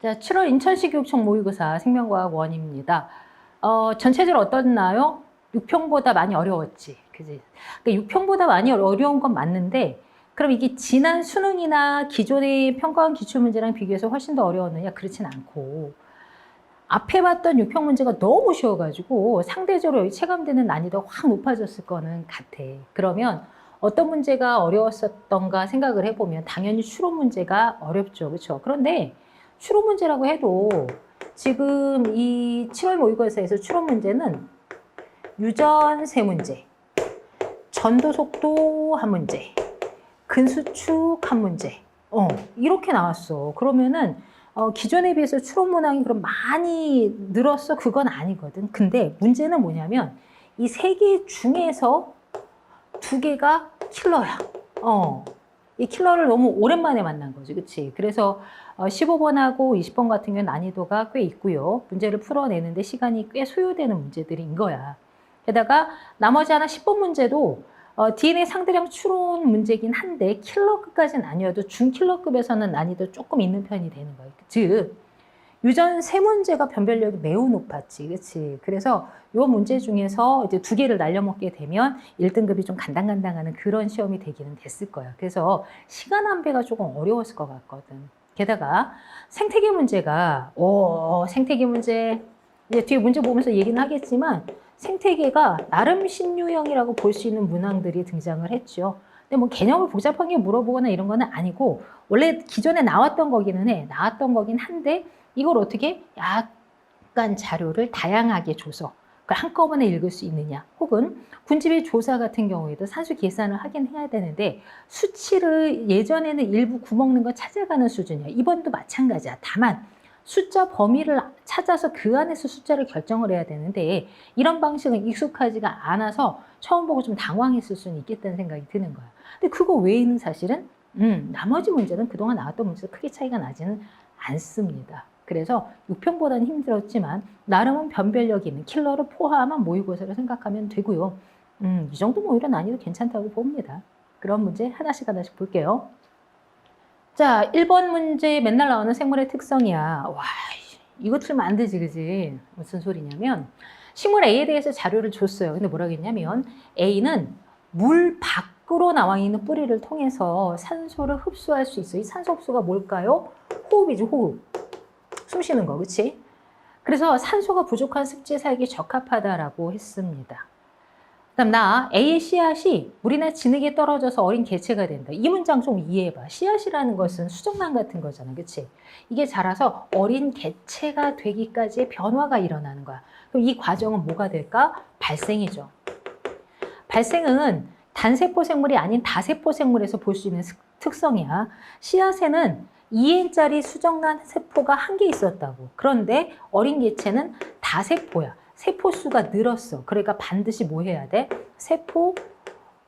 자, 7월 인천시 교육청 모의고사 생명과학 원입니다. 전체적으로 어떻나요? 6평보다 많이 어려웠지. 그지? 그러니까 6평보다 많이 어려운 건 맞는데, 그럼 이게 지난 수능이나 기존의 평가원 기출문제랑 비교해서 훨씬 더 어려웠느냐? 그렇진 않고, 앞에 봤던 6평 문제가 너무 쉬워가지고 상대적으로 체감되는 난이도가 확 높아졌을 거는 같아. 그러면 어떤 문제가 어려웠었던가 생각을 해보면 당연히 추론 문제가 어렵죠. 그렇죠? 그런데 추론 문제라고 해도 지금 이 7월 모의고사에서 추론 문제는 유전 세 문제, 전도 속도 한 문제, 근수축 한 문제, 이렇게 나왔어. 그러면은 기존에 비해서 추론 문항이 그럼 많이 늘었어? 그건 아니거든. 근데 문제는 뭐냐면 이 세 개 중에서 두 개가 킬러야. 이 킬러를 너무 오랜만에 만난 거지. 그치? 그래서 15번하고 20번 같은 경우는 난이도가 꽤 있고요. 문제를 풀어내는데 시간이 꽤 소요되는 문제들인 거야. 게다가 나머지 하나 10번 문제도 DNA 상대량 추론 문제긴 한데 킬러급까지는 아니어도 중킬러급에서는 난이도 조금 있는 편이 되는 거예요. 즉 유전 세 문제가 변별력이 매우 높았지, 그렇지? 그래서 요 문제 중에서 이제 두 개를 날려먹게 되면 1등급이 좀 간당간당하는 그런 시험이 되기는 됐을 거야. 그래서 시간 안배가 조금 어려웠을 것 같거든. 게다가 생태계 문제가 생태계 문제 이제 뒤에 문제 보면서 얘기는 하겠지만 생태계가 나름 신유형이라고 볼 수 있는 문항들이 등장을 했죠. 근데 뭐 개념을 복잡하게 물어보거나 이런 거는 아니고 원래 기존에 나왔던 거기는 해. 나왔던 거긴 한데 이걸 어떻게 약간 자료를 다양하게 줘서 그걸 한꺼번에 읽을 수 있느냐. 혹은 군집의 조사 같은 경우에도 산수 계산을 하긴 해야 되는데 수치를 예전에는 일부 구먹는 거 찾아가는 수준이야. 이번도 마찬가지야. 다만 숫자 범위를 찾아서 그 안에서 숫자를 결정을 해야 되는데 이런 방식은 익숙하지가 않아서 처음 보고 좀 당황했을 수는 있겠다는 생각이 드는 거야. 근데 그거 외에는 사실은 나머지 문제는 그동안 나왔던 문제도 크게 차이가 나지는 않습니다. 그래서 6평보다는 힘들었지만 나름은 변별력이 있는 킬러를 포함한 모의고사를 생각하면 되고요. 이 정도면 오히려 난이도 괜찮다고 봅니다. 그런 문제 하나씩 볼게요. 자, 1번 문제 맨날 나오는 생물의 특성이야. 와, 이거 틀면 안 되지, 그지? 무슨 소리냐면 식물 A에 대해서 자료를 줬어요. 근데 뭐라고 했냐면 A는 물 밖으로 나와 있는 뿌리를 통해서 산소를 흡수할 수 있어. 이 산소 흡수가 뭘까요? 호흡이죠, 호흡. 숨 쉬는 거, 그치? 그래서 산소가 부족한 습지에 살기 적합하다라고 했습니다. 그다음 A의 씨앗이 물이나 진흙에 떨어져서 어린 개체가 된다. 이 문장 좀 이해해봐. 씨앗이라는 것은 수정란 같은 거잖아, 그치? 이게 자라서 어린 개체가 되기까지의 변화가 일어나는 거야. 그럼 이 과정은 뭐가 될까? 발생이죠. 발생은 단세포 생물이 아닌 다세포 생물에서 볼 수 있는 특성이야. 씨앗에는 2N짜리 수정란 세포가 한 개 있었다고. 그런데 어린 개체는 다세포야. 세포 수가 늘었어. 그러니까 반드시 뭐 해야 돼? 세포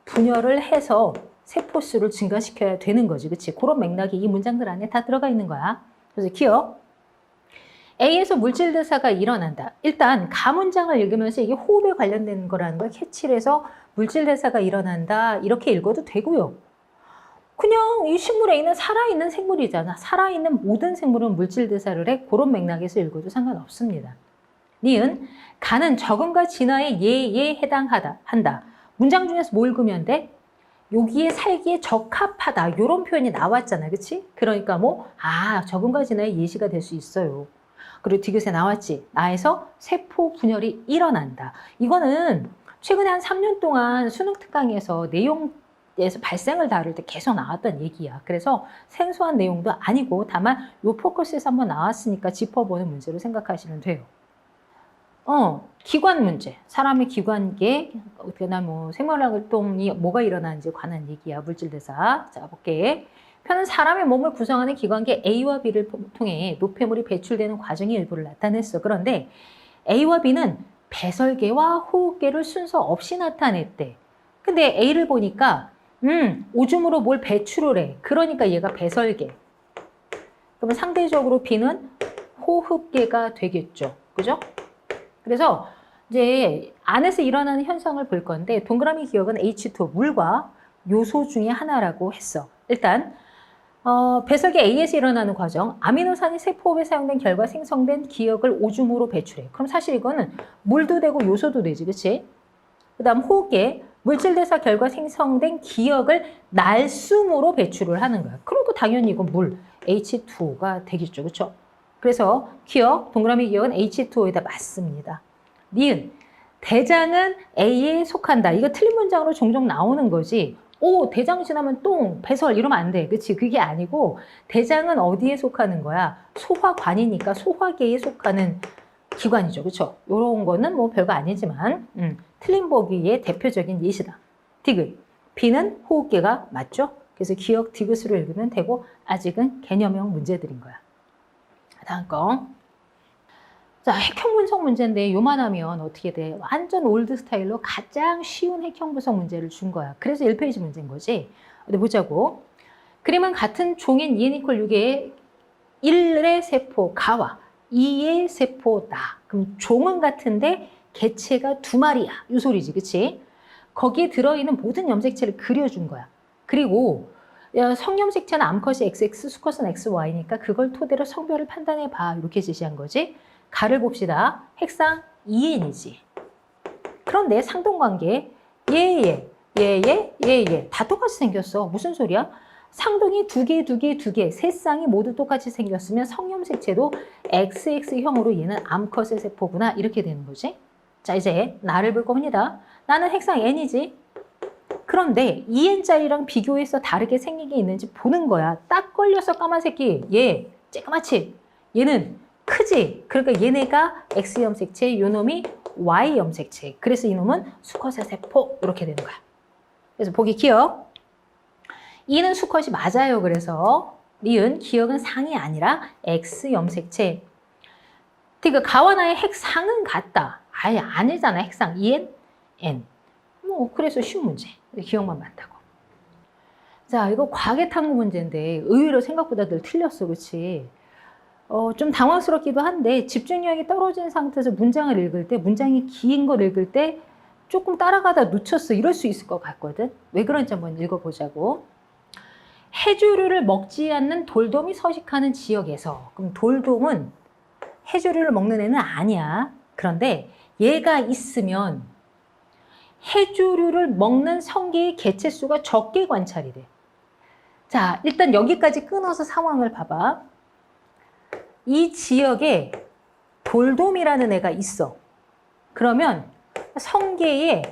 분열을 해서 세포 수를 증가시켜야 되는 거지. 그치? 그런 맥락이 이 문장들 안에 다 들어가 있는 거야. 그래서 기억. A에서 물질 대사가 일어난다. 일단 가문장을 읽으면서 이게 호흡에 관련된 거라는 걸 캐치를 해서 물질 대사가 일어난다. 이렇게 읽어도 되고요. 그냥 이 식물 A는 살아있는 생물이잖아. 살아있는 모든 생물은 물질 대사를 해. 그런 맥락에서 읽어도 상관없습니다. 니은 가는 적응과 진화의 예에 한다. 문장 중에서 뭐 읽으면 돼? 여기에 살기에 적합하다. 이런 표현이 나왔잖아. 그치? 그러니까 적응과 진화의 예시가 될 수 있어요. 그리고 디귿에 나왔지. 나에서 세포 분열이 일어난다. 이거는 최근에 한 3년 동안 수능 특강에서 내용에서 발생을 다룰 때 계속 나왔던 얘기야. 그래서 생소한 내용도 아니고 다만 요 포커스에서 한번 나왔으니까 짚어보는 문제로 생각하시면 돼요. 기관 문제. 사람의 기관계, 그다음 생활 활동이 뭐가 일어나는지 관한 얘기야. 물질대사. 자, 볼게. 표는 사람의 몸을 구성하는 기관계 A와 B를 통해 노폐물이 배출되는 과정의 일부를 나타냈어. 그런데 A와 B는 배설계와 호흡계를 순서 없이 나타냈대. 근데 A를 보니까 오줌으로 뭘 배출을 해. 그러니까 얘가 배설계. 그러면 상대적으로 B는 호흡계가 되겠죠. 그죠? 그래서 이제 안에서 일어나는 현상을 볼 건데 동그라미 기억은 H2, 물과 요소 중에 하나라고 했어. 일단 배설기 A에서 일어나는 과정, 아미노산이 세포호흡에 사용된 결과 생성된 기억을 오줌으로 배출해. 그럼 사실 이거는 물도 되고 요소도 되지, 그치? 그 다음 호흡기에 물질 대사 결과 생성된 기억을 날숨으로 배출을 하는 거야. 그리고 당연히 이건 물, H2O가 되겠죠, 그쵸? 그래서 기억, 동그라미 기억은 H2O에다 맞습니다. 니은, 대장은 A에 속한다. 이거 틀린 문장으로 종종 나오는 거지. 오, 대장 지나면 똥, 배설 이러면 안 돼. 그치? 그게 아니고 대장은 어디에 속하는 거야? 소화관이니까 소화계에 속하는 기관이죠. 그쵸? 요런 거는 뭐 별거 아니지만 틀린 보기의 대표적인 예시다. 디귿. B는 호흡계가 맞죠? 그래서 기억 디귿으로 읽으면 되고 아직은 개념형 문제들인 거야. 다음 거. 자, 핵형 분석 문제인데 요만하면 어떻게 돼? 완전 올드 스타일로 가장 쉬운 핵형 분석 문제를 준 거야. 그래서 1페이지 문제인 거지. 근데 보자고. 그림은 같은 종인 2n = 6의 1의 세포 가와 2의 세포다. 그럼 종은 같은데 개체가 2마리야. 이 소리지, 그치? 거기에 들어있는 모든 염색체를 그려준 거야. 그리고 성염색체는 암컷이 XX, 수컷은 XY니까 그걸 토대로 성별을 판단해봐. 이렇게 제시한 거지. 가를 봅시다. 핵상 2n이지. 그런데 상동관계 얘 다 똑같이 생겼어. 무슨 소리야? 상동이 두 개, 세 쌍이 모두 똑같이 생겼으면 성염색체도 XX형으로 얘는 암컷의 세포구나. 이렇게 되는 거지. 자, 이제 나를 볼 겁니다. 나는 핵상 n이지. 그런데 2n짜리랑 비교해서 다르게 생긴 게 있는지 보는 거야. 딱 걸려서 까만 새끼. 얘 쬐까맣지? 얘는 크지? 그러니까 얘네가 X염색체, 요놈이 Y염색체. 그래서 이놈은 수컷의 세포. 이렇게 되는 거야. 그래서 보기 기억. 이는 수컷이 맞아요. 그래서 니은 기억은 상이 아니라 X염색체. 그러니까 가와 나의 핵상은 같다. 아예 아니잖아. 핵상 2n, n. 뭐 그래서 쉬운 문제. 기억만 맞다고. 자, 이거 과학의 탐구 문제인데 의외로 생각보다 늘 틀렸어. 그렇지? 좀 당황스럽기도 한데 집중력이 떨어진 상태에서 문장을 읽을 때, 문장이 긴 걸 읽을 때 조금 따라가다 놓쳤어. 이럴 수 있을 것 같거든. 왜 그런지 한번 읽어보자고. 해조류를 먹지 않는 돌돔이 서식하는 지역에서, 그럼 돌돔은 해조류를 먹는 애는 아니야. 그런데 얘가 있으면 해조류를 먹는 성게의 개체수가 적게 관찰이 돼. 자, 일단 여기까지 끊어서 상황을 봐봐. 이 지역에 돌돔이라는 애가 있어. 그러면 성게의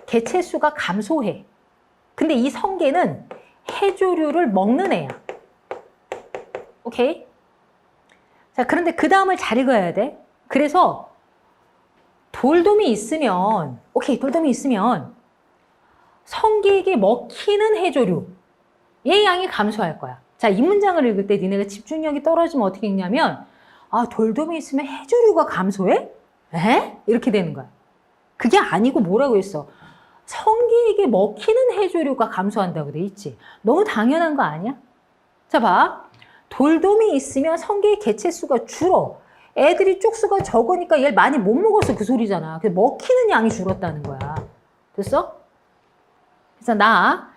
개체수가 감소해. 근데 이 성게는 해조류를 먹는 애야. 오케이? 자, 그런데 그 다음을 잘 읽어야 돼. 그래서 돌돔이 있으면, 오케이, 돌돔이 있으면 성게에게 먹히는 해조류, 얘 양이 감소할 거야. 자, 이 문장을 읽을 때 니네가 집중력이 떨어지면 어떻게 읽냐면, 아, 돌돔이 있으면 해조류가 감소해? 에? 이렇게 되는 거야. 그게 아니고 뭐라고 했어? 성게에게 먹히는 해조류가 감소한다고 돼 있지. 너무 당연한 거 아니야? 자, 봐. 돌돔이 있으면 성게의 개체수가 줄어. 애들이 쪽수가 적으니까 얘를 많이 못 먹었어. 그 소리잖아. 그래서 먹히는 양이 줄었다는 거야. 됐어? 그래서 나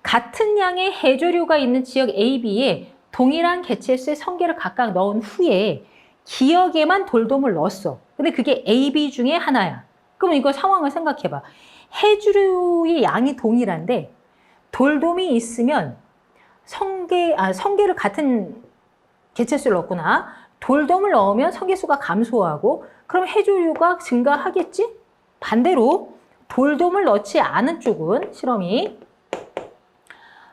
같은 양의 해조류가 있는 지역 A, B에 동일한 개체수의 성게를 각각 넣은 후에 기억에만 돌돔을 넣었어. 근데 그게 A, B 중에 하나야. 그럼 이거 상황을 생각해봐. 해조류의 양이 동일한데 돌돔이 있으면 성게를 같은 개체수를 넣었구나. 돌돔을 넣으면 성게수가 감소하고 그럼 해조류가 증가하겠지? 반대로 돌돔을 넣지 않은 쪽은 실험이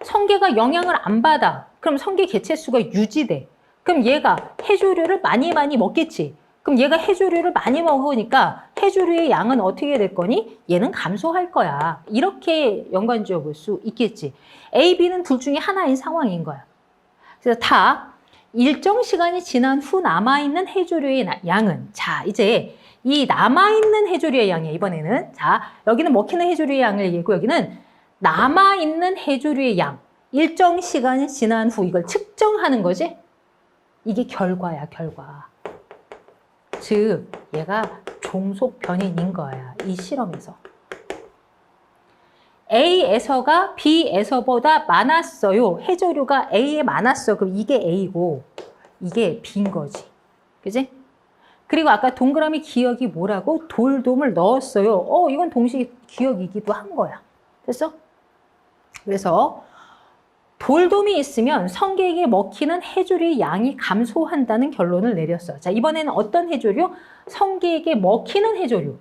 성게가 영향을 안 받아. 그럼 성게 개체수가 유지돼. 그럼 얘가 해조류를 많이 먹겠지. 그럼 얘가 해조류를 많이 먹으니까 해조류의 양은 어떻게 될 거니? 얘는 감소할 거야. 이렇게 연관지어 볼 수 있겠지. A, B는 둘 중에 하나인 상황인 거야. 그래서 다 일정 시간이 지난 후 남아있는 해조류의 양은, 자, 이제 이 남아있는 해조류의 양이야, 이번에는. 자, 여기는 먹히는 해조류의 양을 얘기하고 여기는 남아있는 해조류의 양. 일정 시간이 지난 후 이걸 측정하는 거지? 이게 결과야, 결과. 즉, 얘가 종속 변이인 거야, 이 실험에서. A에서가 B에서보다 많았어요. 해조류가 A에 많았어. 그럼 이게 A고 이게 B인 거지. 그지? 그리고 아까 동그라미 기억이 뭐라고? 돌돔을 넣었어요. 이건 동시 기억이기도 한 거야. 됐어? 그래서 돌돔이 있으면 성게에게 먹히는 해조류의 양이 감소한다는 결론을 내렸어. 자, 이번에는 어떤 해조류? 성게에게 먹히는 해조류.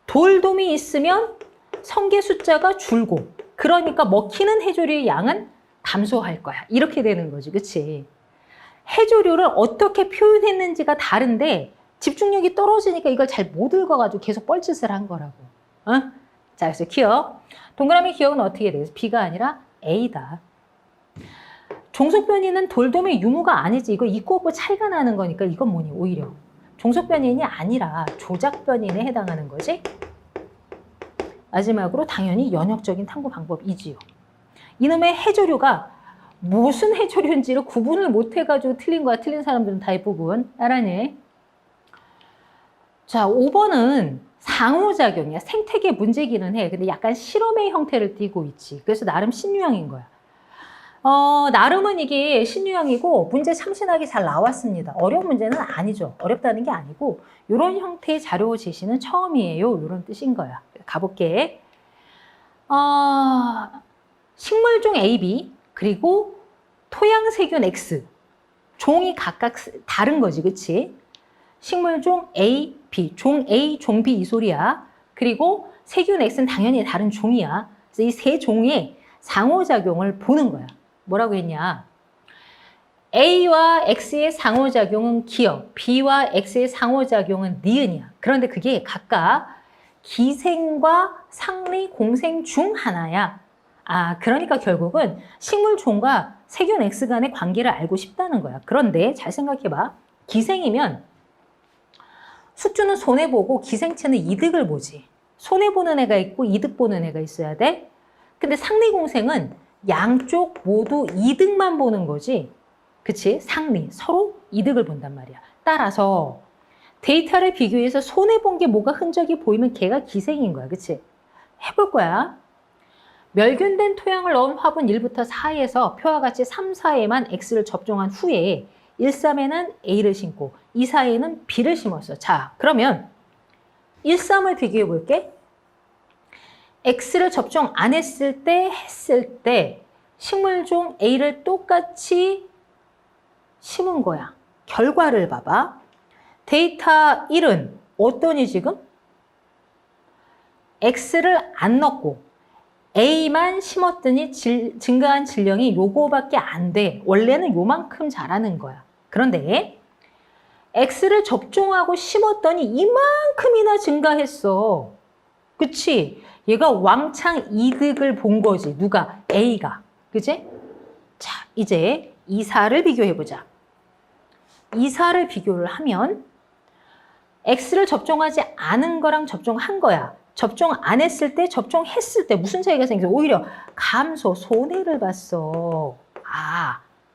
돌돔이 있으면 성게 숫자가 줄고, 그러니까 먹히는 해조류의 양은 감소할 거야. 이렇게 되는 거지, 그치? 해조류를 어떻게 표현했는지가 다른데 집중력이 떨어지니까 이걸 잘 못 읽어가지고 계속 뻘짓을 한 거라고. 어? 자, 그래서 기억. 동그라미 기억은 어떻게 돼? B가 아니라 A다. 종속변이는 돌돔의 유무가 아니지. 이거 있고 없고 차이가 나는 거니까 이건 뭐니? 오히려 종속변인이 아니라 조작변인에 해당하는 거지. 마지막으로 당연히 연역적인 탐구 방법이지요. 이놈의 해조류가 무슨 해조류인지를 구분을 못 해가지고 틀린 거야. 틀린 사람들은 다 대부분. 따라하네. 자, 5번은 상호작용이야. 생태계 문제기는 해. 근데 약간 실험의 형태를 띠고 있지. 그래서 나름 신유형인 거야. 나름은 이게 신유형이고 문제 참신하게 잘 나왔습니다. 어려운 문제는 아니죠. 어렵다는 게 아니고 이런 형태의 자료 제시는 처음이에요. 이런 뜻인 거야. 가볼게. 식물종 A, B 그리고 토양세균 X. 종이 각각 다른 거지. 그치? 식물종 A, B. 종 A, 종 B 이 소리야. 그리고 세균 X는 당연히 다른 종이야. 그래서 이 세 종의 상호작용을 보는 거야. 뭐라고 했냐? A와 X의 상호작용은 기억, B와 X의 상호작용은 니은이야. 그런데 그게 각각 기생과 상리, 공생 중 하나야. 그러니까 결국은 식물종과 세균 X 간의 관계를 알고 싶다는 거야. 그런데 잘 생각해봐. 기생이면 숙주는 손해보고 기생체는 이득을 보지. 손해보는 애가 있고 이득 보는 애가 있어야 돼. 근데 상리공생은 양쪽 모두 이득만 보는 거지. 그치? 상리, 서로 이득을 본단 말이야. 따라서 데이터를 비교해서 손해본 게 뭐가 흔적이 보이면 걔가 기생인 거야. 그치? 해볼 거야. 멸균된 토양을 넣은 화분 1부터 4에서 표와 같이 3, 4에만 X를 접종한 후에 1, 3에는 A를 심고 2, 4에는 B를 심었어. 자, 그러면 1, 3을 비교해 볼게. X를 접종 안 했을 때 식물종 A를 똑같이 심은 거야. 결과를 봐봐. 데이터 1은 어떠니 지금? X를 안 넣고 A만 심었더니 증가한 질량이 요거밖에 안 돼. 원래는 요만큼 자라는 거야. 그런데 X를 접종하고 심었더니 이만큼이나 증가했어. 그치? 얘가 왕창 이득을 본 거지. 누가? A가. 그치? 자, 이제 2, 4를 비교해보자. 2, 4를 비교를 하면 X를 접종하지 않은 거랑 접종한 거야. 접종 안 했을 때, 접종했을 때 무슨 차이가 생겨서 오히려 감소, 손해를 봤어.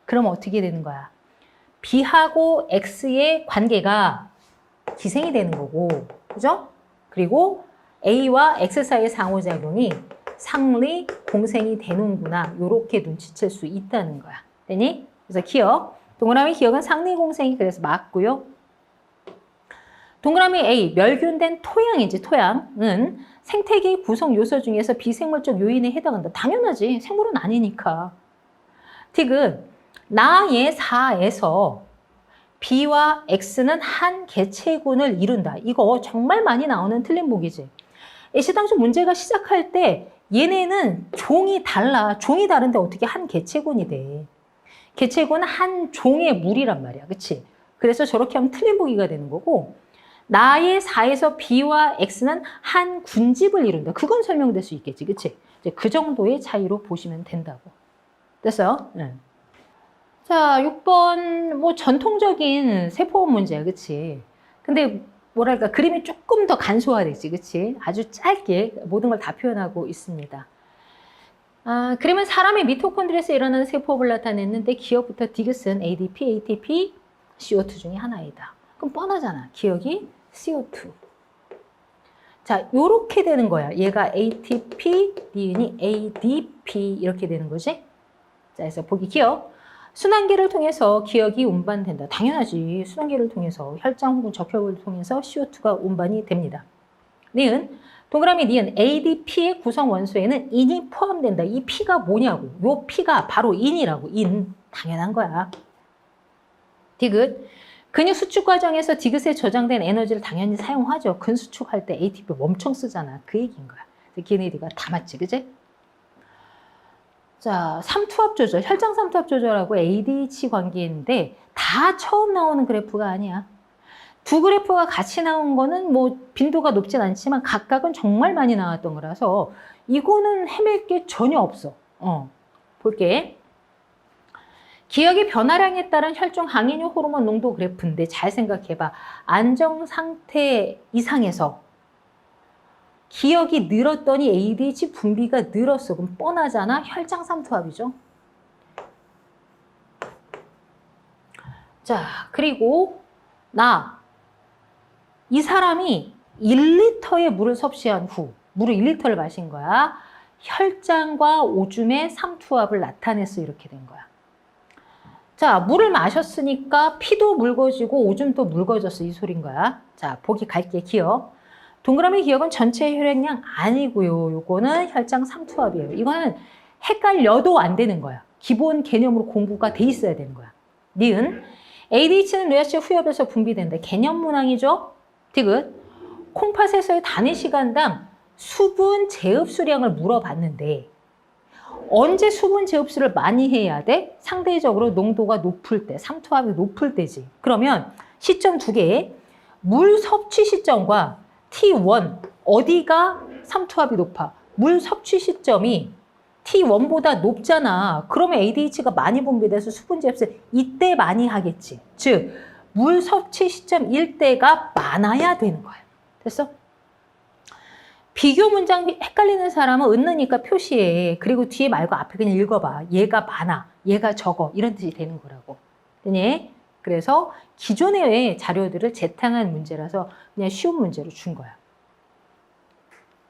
그럼 어떻게 되는 거야? B하고 X의 관계가 기생이 되는 거고, 그죠? 그리고 A와 X 사이의 상호작용이 상리, 공생이 되는구나. 요렇게 눈치챌 수 있다는 거야. 되니? 그래서 기억. 동그라미 기억은 상리, 공생이 그래서 맞고요. 동그라미 A, 멸균된 토양이지. 토양은 생태계의 구성 요소 중에서 비생물적 요인에 해당한다. 당연하지. 생물은 아니니까. 틱은 나의 4에서 B와 X는 한 개체군을 이룬다. 이거 정말 많이 나오는 틀린 보기지. 애시당초 문제가 시작할 때 얘네는 종이 달라. 종이 다른데 어떻게 한 개체군이 돼. 개체군은 한 종의 물이란 말이야. 그치? 그래서 저렇게 하면 틀린 보기가 되는 거고, 나의 4에서 B와 X는 한 군집을 이룬다. 그건 설명될 수 있겠지. 그치? 이제 그 정도의 차이로 보시면 된다고. 됐어요? 네. 자, 6번 뭐 전통적인 세포원 문제야. 그치? 근데 뭐랄까 그림이 조금 더 간소화됐지. 그치? 아주 짧게 모든 걸 다 표현하고 있습니다. 그림은 사람의 미토콘드리아에서 일어나는 세포업을 나타냈는데 기억부터 디귿은 ADP, ATP, CO2 중에 하나이다. 그럼 뻔하잖아. 기억이 CO2. 자, 요렇게 되는 거야. 얘가 ATP, 니은이 ADP 이렇게 되는 거지. 자, 그래서 보기 기억. 순환기를 통해서 기억이 운반된다. 당연하지. 순환기를 통해서 혈장 혹은 적혈구를 통해서 CO2가 운반이 됩니다. 니은, 동그라미 니은 ADP의 구성 원소에는 인이 포함된다. 이 P가 뭐냐고. 요 P가 바로 인이라고. 인. 당연한 거야. 디귿. 근육 수축 과정에서 디귿에 저장된 에너지를 당연히 사용하죠. 근 수축할 때 ATP 엄청 쓰잖아. 그 얘기인 거야. 걔네들가 다 맞지, 그지? 자, 삼투압 조절, 혈장 삼투압 조절하고 ADH 관계인데 다 처음 나오는 그래프가 아니야. 두 그래프가 같이 나온 거는 뭐 빈도가 높진 않지만 각각은 정말 많이 나왔던 거라서 이거는 헤맬 게 전혀 없어. 볼게. 기억의 변화량에 따른 혈중 항인효 호르몬 농도 그래프인데 잘 생각해봐. 안정 상태 이상에서 기억이 늘었더니 ADH 분비가 늘었어. 그럼 뻔하잖아. 혈장 삼투압이죠. 자, 그리고 이 사람이 1리터의 물을 섭취한 후 물을 1리터를 마신 거야. 혈장과 오줌의 삼투압을 나타냈어. 이렇게 된 거야. 자, 물을 마셨으니까 피도 묽어지고 오줌도 묽어졌어. 이 소린 거야. 자, 보기 갈게. 기억. 동그라미 기억은 전체 혈액량 아니고요. 요거는 혈장 삼투압이에요. 이거는 헷갈려도 안 되는 거야. 기본 개념으로 공부가 돼 있어야 되는 거야. 니은. ADH는 뇌하체 후엽에서 분비된다. 개념 문항이죠. 디귿. 콩팥에서의 단위 시간당 수분 재흡수량을 물어봤는데 언제 수분 재흡수를 많이 해야 돼? 상대적으로 농도가 높을 때, 삼투압이 높을 때지. 그러면 시점 두 개, 물 섭취 시점과 T1, 어디가 삼투압이 높아? 물 섭취 시점이 T1보다 높잖아. 그러면 ADH가 많이 분비돼서 수분 재흡수 이때 많이 하겠지. 즉, 물 섭취 시점 1대가 많아야 되는 거야. 됐어? 비교 문장 헷갈리는 사람은 은느니까 표시해. 그리고 뒤에 말고 앞에 그냥 읽어봐. 얘가 많아, 얘가 적어. 이런 뜻이 되는 거라고. 되니? 그래서 기존의 자료들을 재탕한 문제라서 그냥 쉬운 문제로 준 거야.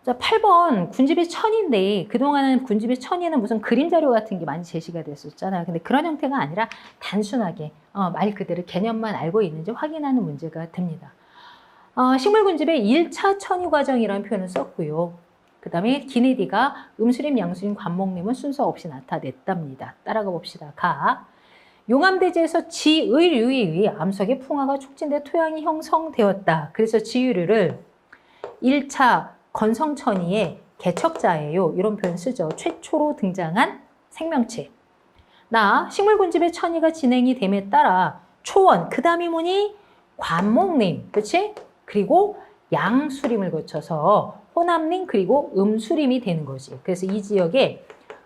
자, 8번 군집이 천인데 그동안은 군집이 천에는 무슨 그림 자료 같은 게 많이 제시가 됐었잖아요. 근데 그런 형태가 아니라 단순하게 말 그대로 개념만 알고 있는지 확인하는 문제가 됩니다. 식물군집의 1차 천유 과정이라는 표현을 썼고요. 그 다음에 기네디가 음수림, 양수림, 관목림은 순서 없이 나타냈답니다. 따라가 봅시다. 가. 용암대지에서 지의류에 의해 암석의 풍화가 촉진돼 토양이 형성되었다. 그래서 지의류를 1차 건성천이의 개척자예요. 이런 표현 쓰죠. 최초로 등장한 생명체. 식물군집의 천이가 진행이 됨에 따라 초원, 그 다음이 뭐니? 관목림, 그치? 그리고 양수림을 거쳐서 호남림 그리고 음수림이 되는 거지. 그래서 이 지역에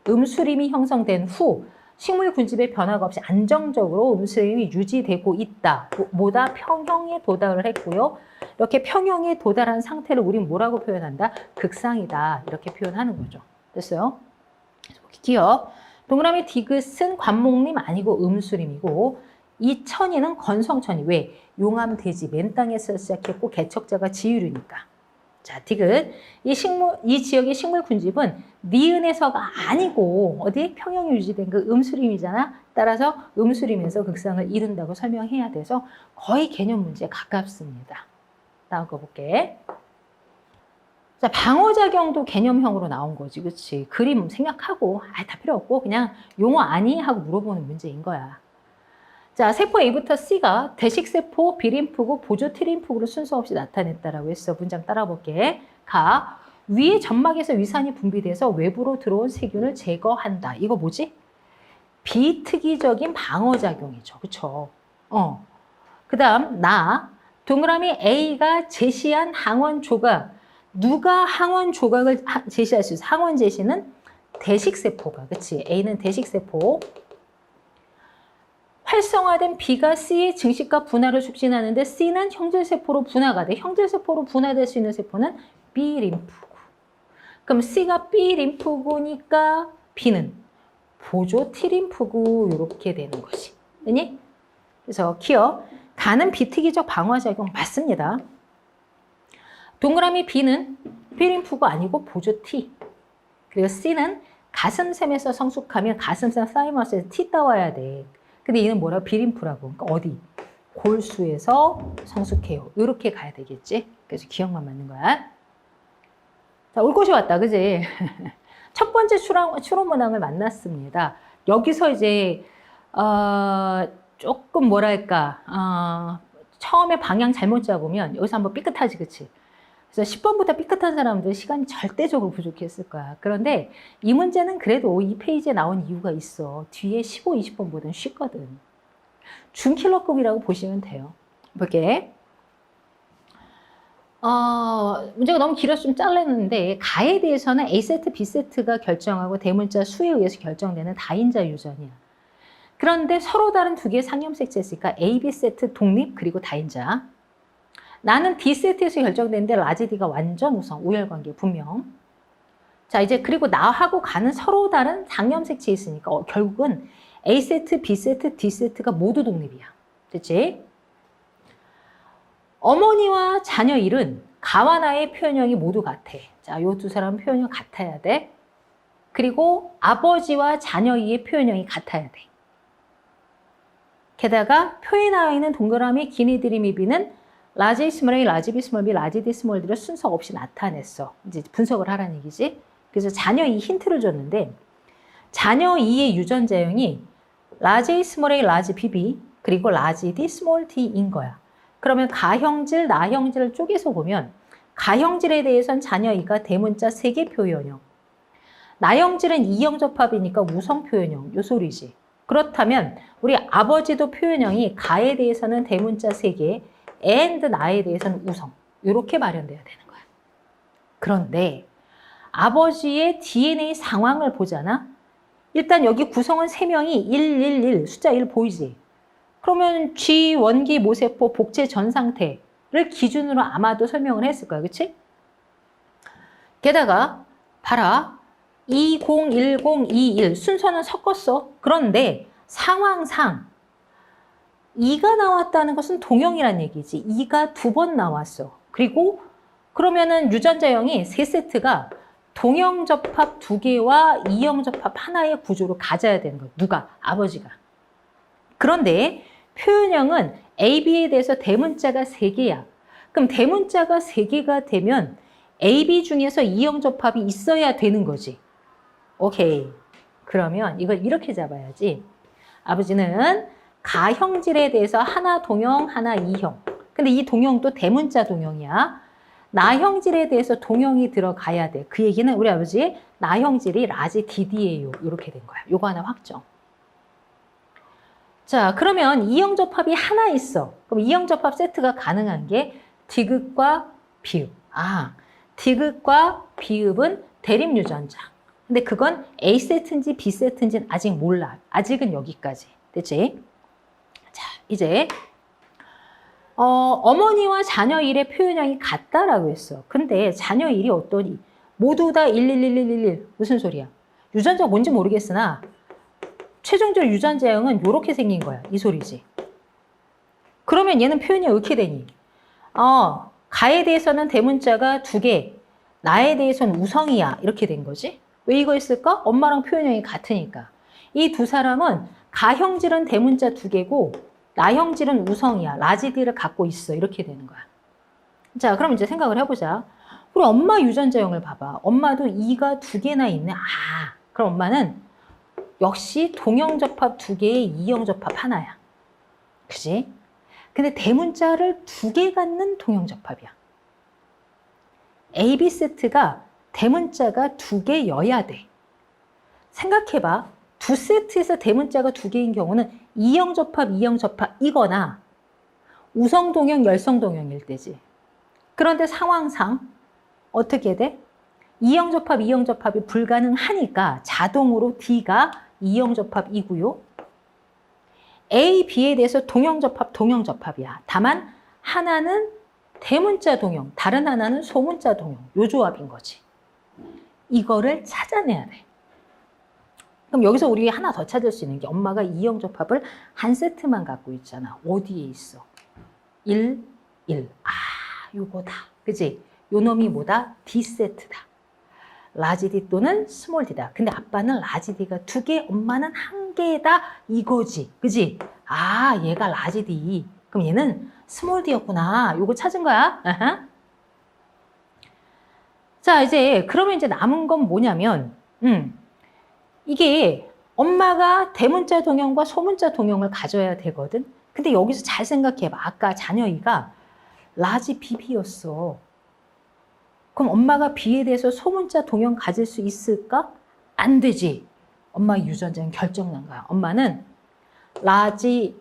음수림이 형성된 후 식물 군집의 변화가 없이 안정적으로 음수림이 유지되고 있다. 뭐다? 평형에 도달을 했고요. 이렇게 평형에 도달한 상태를 우린 뭐라고 표현한다? 극상이다. 이렇게 표현하는 거죠. 됐어요? 기억. 동그라미 디귿은 관목림 아니고 음수림이고 이 천이는 건성천이. 왜? 용암대지 맨 땅에서 시작했고 개척자가 지유류니까. 자, 디귿. 이 지역의 식물 군집은 니은에서가 아니고 어디? 평형이 유지된 그 음수림이잖아. 따라서 음수림에서 극상을 이룬다고 설명해야 돼서 거의 개념 문제에 가깝습니다. 다음 거 볼게. 자, 방어작용도 개념형으로 나온 거지. 그치? 그림 생략하고 다 필요 없고 그냥 용어 아니? 하고 물어보는 문제인 거야. 자, 세포 A부터 C가 대식세포, 비림프구, 보조 T림프구를 순서 없이 나타냈다라고 했어. 문장 따라볼게. 가. 위의 점막에서 위산이 분비돼서 외부로 들어온 세균을 제거한다. 이거 뭐지? 비특이적인 방어작용이죠. 그쵸? 그 다음, 동그라미 A가 제시한 항원 조각. 누가 항원 조각을 제시할 수 있어? 항원 제시는 대식세포가. 그치? A는 대식세포. 활성화된 B가 C의 증식과 분화를 촉진하는데 C는 형질세포로 분화가 돼. 형질세포로 분화될 수 있는 세포는 B림프구. 그럼 C가 B림프구니까 B는 보조 T림프구 이렇게 되는 것이. 되니? 그래서 기억. 가는 비특이적 방어작용 맞습니다. 동그라미 B는 필인프가 아니고 보조 T. 그리고 C는 가슴샘에서 성숙하면 가슴샘 사이머스에서 T 따와야 돼. 근데 얘는 뭐라고? 비림프라고. 그러니까 어디? 골수에서 성숙해요. 이렇게 가야 되겠지? 그래서 기억만 맞는 거야. 자, 올 곳이 왔다. 그지? 첫 번째 추론 문항을 만났습니다. 여기서 이제 조금 뭐랄까 처음에 방향 잘못 잡으면 여기서 한번 삐끗하지, 그치? 그래서 10번부터 삐끗한 사람들 시간이 절대적으로 부족했을 거야. 그런데 이 문제는 그래도 이 페이지에 나온 이유가 있어. 뒤에 15, 20번보다는 쉽거든. 준킬러급이라고 보시면 돼요. 볼게. 문제가 너무 길어서 좀 잘랐는데 가에 대해서는 A세트, B세트가 결정하고 대문자 수에 의해서 결정되는 다인자 유전이야. 그런데 서로 다른 두 개의 상염색체 있으니까 A, B세트 독립 그리고 다인자. 나는 D세트에서 결정되는데 라지 D가 완전 우성, 우열관계 분명. 자, 이제 그리고 나하고 가는 서로 다른 상염색체 있으니까 결국은 A세트, B세트, D세트가 모두 독립이야. 됐지? 어머니와 자녀 일은 가와 나의 표현형이 모두 같아. 자, 이 두 사람 표현형 같아야 돼. 그리고 아버지와 자녀 이의 표현형이 같아야 돼. 게다가 표에 나와 있는 동그라미 기니드리미비는 라지 스몰 A, 라지 B 스몰 B, 라지 D 스몰 D를 순서 없이 나타냈어. 이제 분석을 하라는 얘기지. 그래서 자녀 이 힌트를 줬는데 자녀 2의 유전자형이 라지 A 스몰 A, 라지 BB 그리고 라지 D 스몰 D인 거야. 그러면 가형질, 나형질을 쪼개서 보면 가형질에 대해서는 자녀 2가 대문자 3개 표현형, 나형질은 이형 접합이니까 우성 표현형, 요 소리지. 그렇다면 우리 아버지도 표현형이 가에 대해서는 대문자 3개, and 나에 대해서는 우성, 이렇게 마련돼야 되는 거야. 그런데 아버지의 DNA 상황을 보잖아. 일단 여기 구성원 3명이 111, 숫자 1 보이지? 그러면 G 원기 모세포 복제 전 상태를 기준으로 아마도 설명을 했을 거야. 그치? 게다가 봐라. 201021 순서는 섞었어. 그런데 상황상 2가 나왔다는 것은 동형이란 얘기지. 2가 2번 나왔어. 그리고 그러면은 유전자형이 3세트가 동형 접합 2개와 이형 접합 하나의 구조를 가져야 되는 거야. 누가? 아버지가. 그런데 표현형은 A, B에 대해서 대문자가 3개야. 그럼 대문자가 3개가 되면 A, B 중에서 이형 접합이 있어야 되는 거지. 오케이. 그러면 이걸 이렇게 잡아야지. 아버지는 가형질에 대해서 하나 동형, 하나 이형. 근데 이 동형도 대문자 동형이야. 나형질에 대해서 동형이 들어가야 돼. 그 얘기는 우리 아버지의 나형질이 라지 DD예요. 이렇게 된 거야. 요거 하나 확정. 자, 그러면 이형 접합이 하나 있어. 그럼 이형 접합 세트가 가능한 게 디귿과 비읍. 디귿과 비읍은 대립 유전자. 근데 그건 A 세트인지 B 세트인지는 아직 몰라. 아직은 여기까지. 됐지? 자, 이제 어머니와 자녀 일의 표현형이 같다라고 했어. 근데 자녀 일이 어떠니? 모두 다 11111. 무슨 소리야? 유전자가 뭔지 모르겠으나 최종적 유전자형은 이렇게 생긴 거야. 이 소리지. 그러면 얘는 표현이 어떻게 되니? 가에 대해서는 대문자가 2개, 나에 대해서는 우성이야. 이렇게 된 거지. 왜 이거 했을까? 엄마랑 표현형이 같으니까. 이 두 사람은 가형질은 대문자 2개고 나형질은 우성이야. 라지 D를 갖고 있어. 이렇게 되는 거야. 자, 그럼 이제 생각을 해보자. 우리 엄마 유전자형을 봐봐. 엄마도 2가 2개나 있네. 그럼 엄마는 역시 동형 접합 2개의 이형 접합 하나야. 그지? 근데 대문자를 2개 갖는 동형 접합이야. A, B 세트가 대문자가 2개여야 돼. 생각해봐. 2세트에서 대문자가 2개인 경우는 이형 접합, 이형 접합이거나 우성 동형, 열성 동형일 때지. 그런데 상황상 어떻게 돼? 이형 접합, 이형 접합이 불가능하니까 자동으로 D가 이형 접합이고요. A, B에 대해서 동형 접합, 동형 접합이야. 다만 하나는 대문자 동형, 다른 하나는 소문자 동형. 요 조합인 거지. 이거를 찾아내야 돼. 그럼 여기서 우리 하나 더 찾을 수 있는 게 엄마가 이형 접합을 한 세트만 갖고 있잖아. 어디에 있어? 1, 1. 요거다. 그지? 요놈이 뭐다? D세트다. 라지 D 또는 스몰 D다. 근데 아빠는 라지 D가 2개, 엄마는 1개다 이거지. 그지? 아, 얘가 라지 D. 그럼 얘는 스몰 D였구나. 요거 찾은 거야. 아하. 자, 그러면 이제 남은 건 뭐냐면, 이게 엄마가 대문자 동형과 소문자 동형을 가져야 되거든. 근데 여기서 잘 생각해봐. 아까 자녀 E가 라지 BB였어. 그럼 엄마가 B에 대해서 소문자 동형 가질 수 있을까? 안 되지. 엄마 유전자는 결정난 거야. 엄마는 라지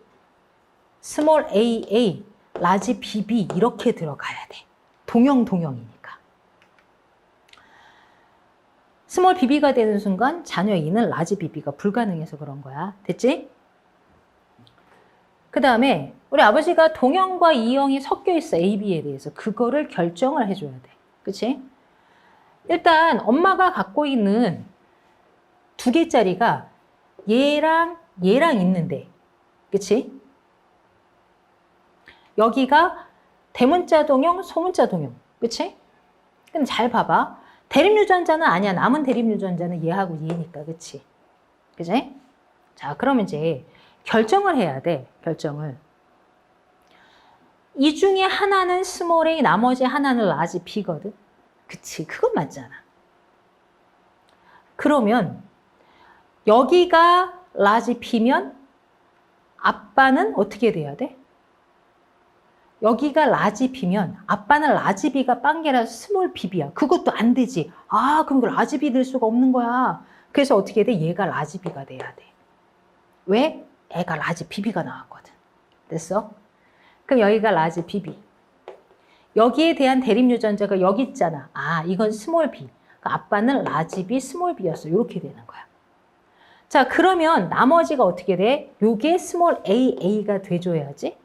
스몰 AA, 라지 BB 이렇게 들어가야 돼. 동형이니까. 스몰 BB가 되는 순간 자녀 E는 라지 BB가 불가능해서 그런 거야. 됐지? 그 다음에 우리 아버지가 동형과 E형이 섞여 있어. AB에 대해서. 그거를 결정을 해줘야 돼. 그치? 일단 엄마가 갖고 있는 2개짜리가 얘랑 있는데, 그치? 여기가 대문자 동형, 소문자 동형, 그치? 근데 잘 봐봐. 대립유전자는 아니야. 남은 대립유전자는 얘하고 얘니까, 그치? 그치? 자, 그러면 이제 결정을 해야 돼. 결정을. 이 중에 하나는 스몰 A, 나머지 하나는 라지 B거든. 그치, 그건 맞잖아. 그러면 여기가 라지 B면 아빠는 어떻게 돼야 돼? 여기가 라지 B면 아빠는 라지 B가 빵개라서 스몰 BB야. 그것도 안 되지. 아, 그럼 라지 B 될 수가 없는 거야. 그래서 어떻게 돼? 얘가 라지 B가 돼야 돼. 왜? 애가 라지 BB가 나왔거든. 됐어? 그럼 여기가 라지 BB. 여기에 대한 대립유전자가 여기 있잖아. 아, 이건 스몰 B. 그러니까 아빠는 라지 B, 스몰 B였어. 이렇게 되는 거야. 자, 그러면 나머지가 어떻게 돼? 요게 스몰 AA가 돼줘야지.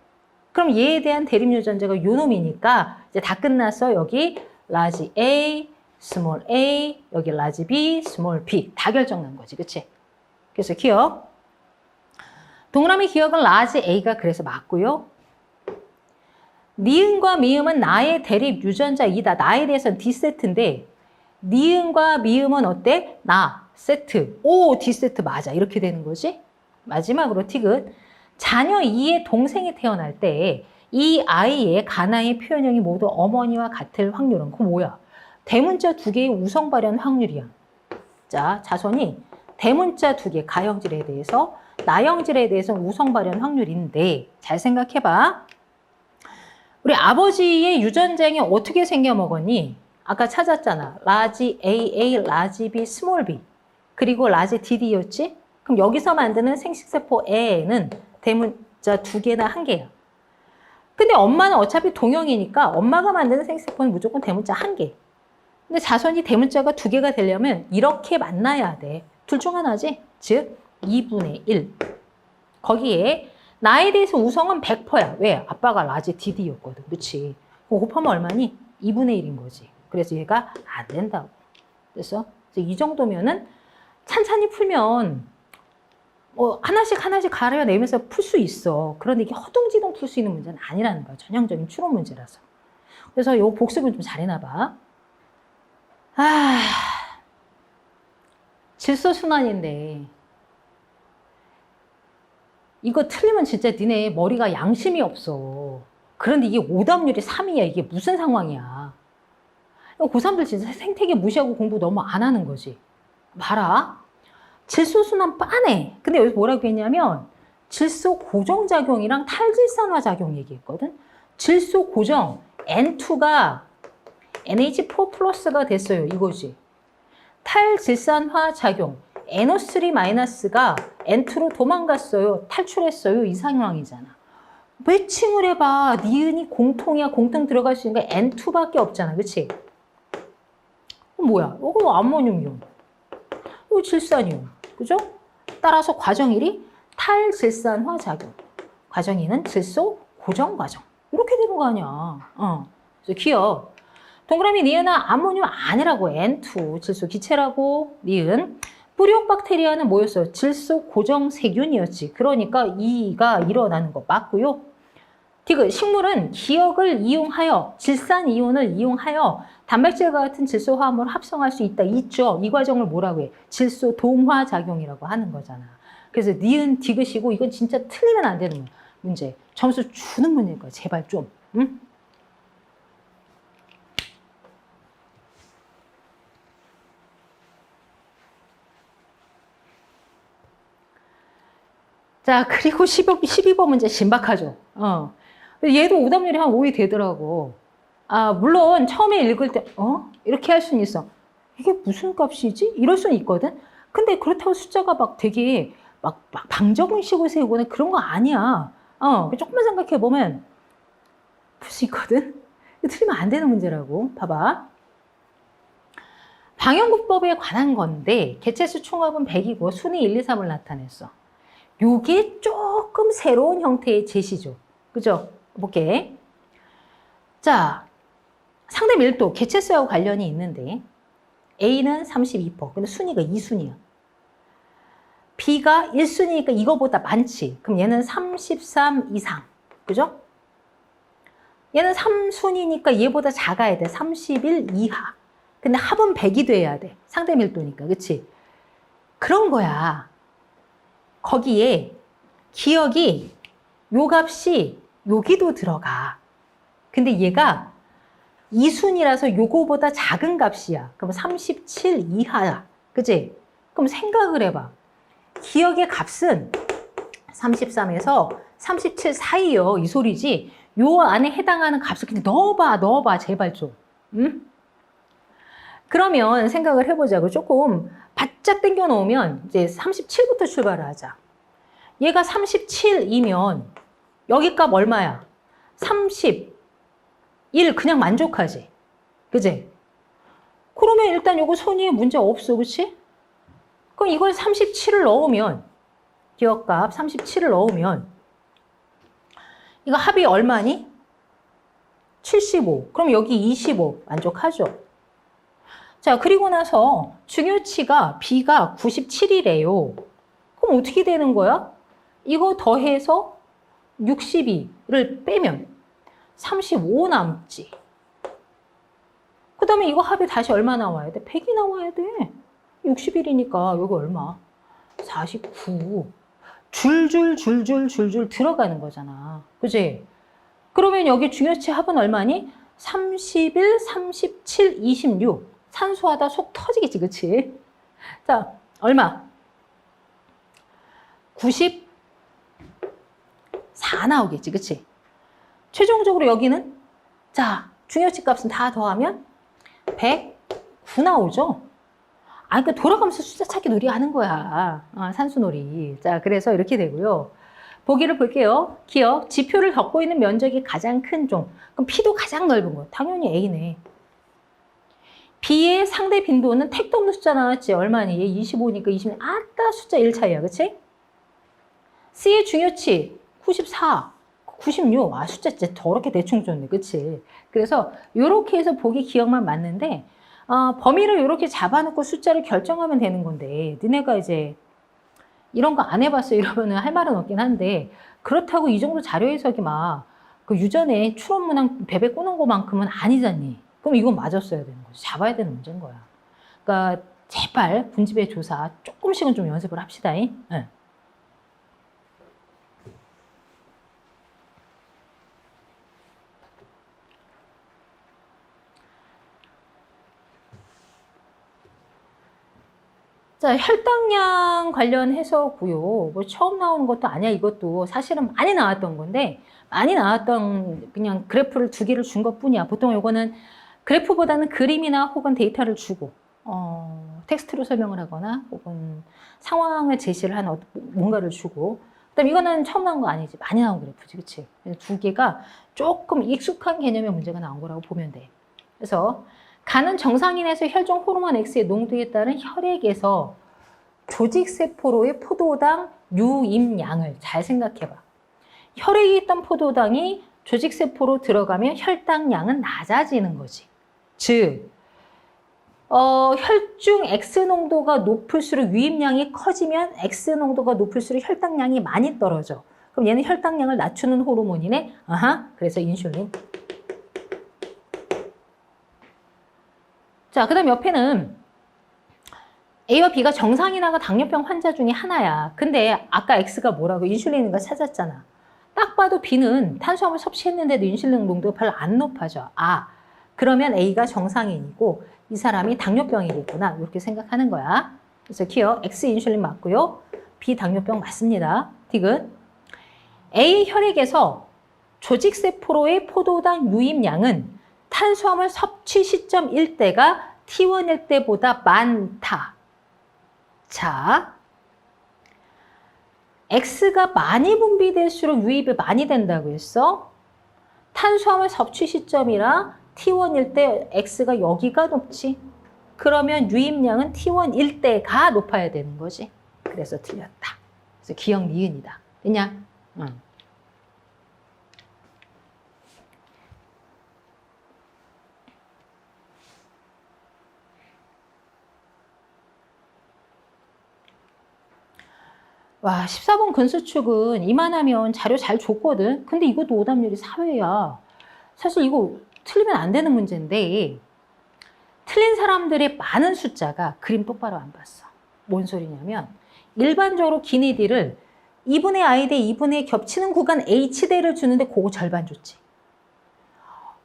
그럼 얘에 대한 대립유전자가 요 놈이니까 이제 다 끝났어. 여기 라지 A, 스몰 A, 여기 라지 B, 스몰 B. 다 결정난 거지. 그치? 그래서 기억. 동그라미 기억은 라지 A가 그래서 맞고요. 니은과 미음은 나의 대립 유전자이다. 나에 대해서는 D세트인데 니은과 미음은 어때? 나, 세트. 오, D세트 맞아. 이렇게 되는 거지. 마지막으로 티귿. 자녀 2의 동생이 태어날 때 이 아이의 가나의 표현형이 모두 어머니와 같을 확률은 그 뭐야? 대문자 2개의 우성 발현 확률이야. 자, 자손이 대문자 2개 가형질에 대해서 나형질에 대해서는 우성 발현 확률인데 잘 생각해봐. 우리 아버지의 유전장이 어떻게 생겨 먹었니? 아까 찾았잖아. 라지 AA, 라지 B, 스몰 B. 그리고 라지 DD였지? 그럼 여기서 만드는 생식세포에는 대문자 2개나 1개야. 근데 엄마는 어차피 동형이니까 엄마가 만드는 생식세포는 무조건 대문자 1개. 근데 자손이 대문자가 2개가 되려면 이렇게 만나야 돼. 둘 중 하나지? 즉 2분의 1. 거기에 나에 대해서 우성은 100%야. 왜? 아빠가 라지 DD였거든. 그치? 곱하면 얼마니? 2분의 1인 거지. 그래서 얘가 안 된다고. 그래서 이 정도면은 찬찬히 풀면 하나씩 가려내면서 풀 수 있어. 그런데 이게 허둥지둥 풀 수 있는 문제는 아니라는 거야. 전형적인 추론 문제라서. 그래서 요 복습을 좀 잘해놔 봐. 질소순환인데 이거 틀리면 진짜 니네 머리가 양심이 없어. 그런데 이게 오답률이 3이야. 이게 무슨 상황이야. 고3들 진짜 생태계 무시하고 공부 너무 안 하는 거지. 봐라. 질소순환 빠네. 근데 여기서 뭐라고 했냐면 질소 고정작용이랑 탈질산화 작용 얘기했거든. 질소 고정 N2가 NH4 플러스가 됐어요. 이거지. 탈질산화 작용 NO3-가 N2로 도망갔어요. 탈출했어요. 이 상황이잖아. 매칭을 해봐. 니은이 공통이야. 공통 들어갈 수 있는 게 N2밖에 없잖아. 그치? 뭐야? 이거 암모늄이온. 이거 질산이온. 그죠? 따라서 과정 1이 탈질산화 작용. 과정 2는 질소 고정 과정. 이렇게 되는 거 아니야. 그래서 기억. 동그라미 니은아 암모늄 아니라고. N2 질소 기체라고. 니은. 뿌리옥박테리아는 뭐였어요? 질소 고정 세균이었지. 그러니까 2가 일어나는 거 맞고요. 디귿, 식물은 기억을 이용하여 질산 이온을 이용하여 단백질과 같은 질소 화합물을 합성할 수 있다. 있죠. 이 과정을 뭐라고 해? 질소 동화 작용이라고 하는 거잖아. 그래서 니은 디귿이고 이건 진짜 틀리면 안 되는 문제. 점수 주는 문제일 거야. 제발 좀. 응? 자, 그리고 12번 문제 신박하죠. 얘도 오답률이 한 5이 되더라고. 아, 물론 처음에 읽을 때, 이렇게 할 수는 있어. 이게 무슨 값이지? 이럴 수는 있거든? 근데 그렇다고 숫자가 막 되게 막 방정식으로 세우거나 그런 거 아니야. 조금만 생각해보면 풀 수 있거든? 틀리면 안 되는 문제라고. 봐봐. 방영구법에 관한 건데, 개체수 총합은 100이고, 순위 1, 2, 3을 나타냈어. 요게 조금 새로운 형태의 제시죠. 그죠? 볼게. 자, 상대 밀도, 개체수하고 관련이 있는데 A는 32%, 근데 순위가 2순위야. B가 1순위니까 이거보다 많지. 그럼 얘는 33 이상. 그죠? 얘는 3순위니까 얘보다 작아야 돼. 31 이하. 근데 합은 100이 돼야 돼. 상대 밀도니까. 그치? 그런 거야. 거기에 기억이 요 값이 여기도 들어가. 근데 얘가 2순위라서 요거보다 작은 값이야. 그럼 37 이하야. 그치? 그럼 생각을 해봐. 기억의 값은 33에서 37 사이요. 이 소리지. 요 안에 해당하는 값을 그냥 넣어봐. 제발 좀. 응? 그러면 생각을 해보자고. 조금 바짝 당겨 놓으면 이제 37부터 출발을 하자. 얘가 37이면 여기 값 얼마야? 31 그냥 만족하지. 그지? 그러면 일단 요거 손위에 문제 없어. 그치? 그럼 이걸 37을 넣으면 기억값 37을 넣으면 이거 합이 얼마니? 75. 그럼 여기 25 만족하죠. 자, 그리고 나서 중요치가 B가 97이래요. 그럼 어떻게 되는 거야? 이거 더해서 62를 빼면 35 남지. 그 다음에 이거 합이 다시 얼마 나와야 돼? 100이 나와야 돼. 61이니까 여기 얼마? 49. 줄줄 들어가는 거잖아. 그지? 그러면 여기 중요치 합은 얼마니? 31, 37, 26. 산수하다 속 터지겠지, 그치? 자, 얼마? 94 나오겠지, 그치? 최종적으로 여기는 자, 중요치 값은 다 더하면 109 나오죠? 그러니까 돌아가면서 숫자 찾기 놀이 하는 거야. 산수 놀이. 자, 그래서 이렇게 되고요. 보기를 볼게요. 기억, 지표를 덮고 있는 면적이 가장 큰 종. 그럼 P도 가장 넓은 거. 당연히 A네. B의 상대 빈도는 택도 없는 숫자 나왔지. 얼마니? 얘 25니까 20. 아따 숫자 1 차이야. 그치? C의 중요치 94, 96. 숫자 진짜 더럽게 대충 줬네. 그치? 그래서 이렇게 해서 보기 기억만 맞는데 범위를 이렇게 잡아놓고 숫자를 결정하면 되는 건데 너네가 이제 이런 거 안 해봤어 이러면 할 말은 없긴 한데 그렇다고 이 정도 자료 해석이 막 그 유전에 추론문항 베베 꼬는 것만큼은 아니잖니. 그럼 이건 맞았어야 되는 거지. 잡아야 되는 문제인 거야. 그러니까 제발 분집의 조사 조금씩은 좀 연습을 합시다. 응. 자, 혈당량 관련해서고요. 뭐 처음 나오는 것도 아니야. 이것도 사실은 많이 나왔던 건데 많이 나왔던 그냥 그래프를 2개를 준 것뿐이야. 보통 이거는 그래프보다는 그림이나 혹은 데이터를 주고 텍스트로 설명을 하거나 혹은 상황을 제시를 하는 뭔가를 주고 그다음 이거는 처음 나온 거 아니지. 많이 나온 그래프지. 그치? 2개가 조금 익숙한 개념의 문제가 나온 거라고 보면 돼. 그래서 간은 정상인에서 혈중 호르몬 X의 농도에 따른 혈액에서 조직세포로의 포도당 유입량을 잘 생각해봐. 혈액에 있던 포도당이 조직세포로 들어가면 혈당량은 낮아지는 거지. 즉, 혈중 X 농도가 높을수록 유입량이 커지면 X 농도가 높을수록 혈당량이 많이 떨어져. 그럼 얘는 혈당량을 낮추는 호르몬이네. 아하, 그래서 인슐린. 자, 그 다음 옆에는 A와 B가 정상이 나가 당뇨병 환자 중에 하나야. 근데 아까 X가 뭐라고 인슐린인 걸 찾았잖아. 딱 봐도 B는 탄수화물 섭취했는데도 인슐린 농도가 별로 안 높아져. 아, 그러면 A가 정상인이고 이 사람이 당뇨병이겠구나. 이렇게 생각하는 거야. 그래서 기억 X 인슐린 맞고요. B 당뇨병 맞습니다. 디귿. A 혈액에서 조직세포로의 포도당 유입량은 탄수화물 섭취 시점일 때가 T1일 때보다 많다. 자, X가 많이 분비될수록 유입이 많이 된다고 했어. 탄수화물 섭취 시점이라 T1일 때 X가 여기가 높지. 그러면 유입량은 T1일 때가 높아야 되는 거지. 그래서 틀렸다. 그래서 기억 니은이다. 됐냐? 응. 와, 14번 근수축은 이만하면 자료 잘 줬거든. 근데 이것도 오답률이 4회야. 사실 이거 틀리면 안 되는 문제인데 틀린 사람들의 많은 숫자가 그림 똑바로 안 봤어. 뭔 소리냐면 일반적으로 기니디를 2분의 I 대 2분의 겹치는 구간 H대를 주는데 그거 절반 줬지.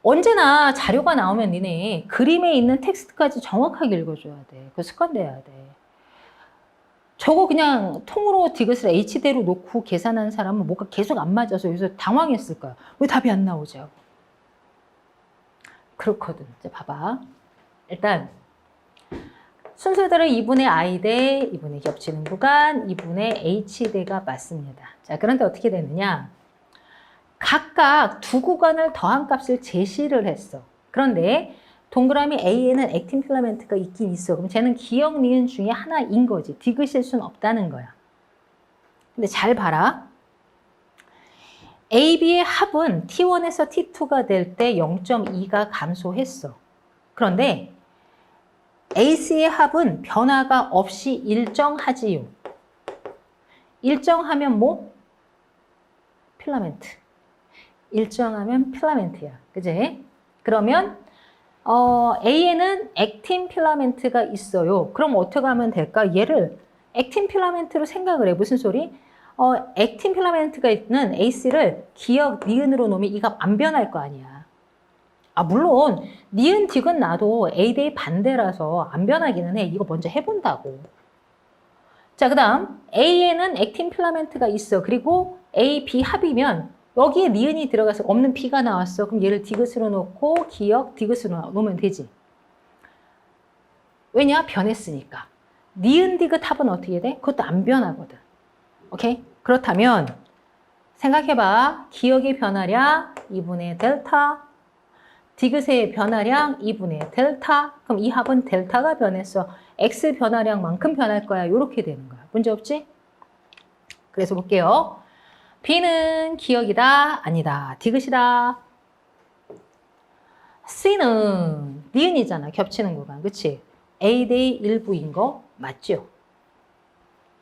언제나 자료가 나오면 니네 그림에 있는 텍스트까지 정확하게 읽어줘야 돼. 그 습관돼야 돼. 저거 그냥 통으로 디귿을 H대로 놓고 계산한 사람은 뭐가 계속 안 맞아서 여기서 당황했을 거야. 왜 답이 안 나오지? 그렇거든. 이제 봐봐. 일단 순서대로 2분의 I 대 2분의 겹치는 구간 2분의 H대가 맞습니다. 자, 그런데 어떻게 되느냐? 각각 두 구간을 더한 값을 제시를 했어. 그런데 동그라미 A에는 액틴 필라멘트가 있긴 있어. 그럼 쟤는 기억 니은 중에 하나인 거지. 디귿일 수는 없다는 거야. 근데 잘 봐라. A, B의 합은 T1에서 T2가 될 때 0.2가 감소했어. 그런데 A, C의 합은 변화가 없이 일정하지요. 일정하면 뭐? 필라멘트. 일정하면 필라멘트야. 그지? 그러면 A에는 액틴 필라멘트가 있어요. 그럼 어떻게 하면 될까? 얘를 액틴 필라멘트로 생각을 해. 무슨 소리? 액틴 필라멘트가 있는 AC를 기억 니은으로 놓으면 이 값 안 변할 거 아니야. 아, 물론 니은 디귿 나도 A 대 반대라서 안 변하기는 해. 이거 먼저 해본다고. 자, 그 다음 A에는 액틴 필라멘트가 있어. 그리고 A, B 합이면 여기에 니은이 들어가서 없는 B가 나왔어. 그럼 얘를 디귿으로 놓고 기억 디귿으로 놓으면 되지. 왜냐? 변했으니까. 니은 디귿 합은 어떻게 돼? 그것도 안 변하거든. 오케이? 그렇다면 생각해봐. 기억의 변화량 2분의 델타, 디귿의 변화량 2분의 델타. 그럼 이 합은 델타가 변했어. X 변화량만큼 변할 거야. 이렇게 되는 거야. 문제 없지? 그래서 볼게요. B는 기억이다? 아니다. 디귿이다. C는 니은이잖아. 겹치는 구간. 그치? A 대 일부인 거 맞죠?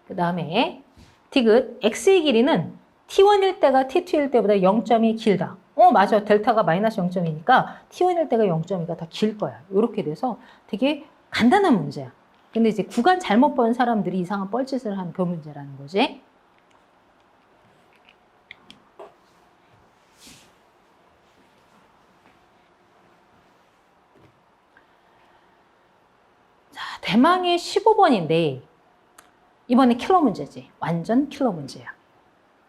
그 다음에 디귿 X의 길이는 T1일 때가 T2일 때보다 0.2 길다. 맞아. 델타가 마이너스 0.2니까 T1일 때가 0.2가 더 길 거야. 이렇게 돼서 되게 간단한 문제야. 근데 이제 구간 잘못 본 사람들이 이상한 뻘짓을 하는 그 문제라는 거지. 대망의 15번인데 이번에 킬러 문제지. 완전 킬러 문제야.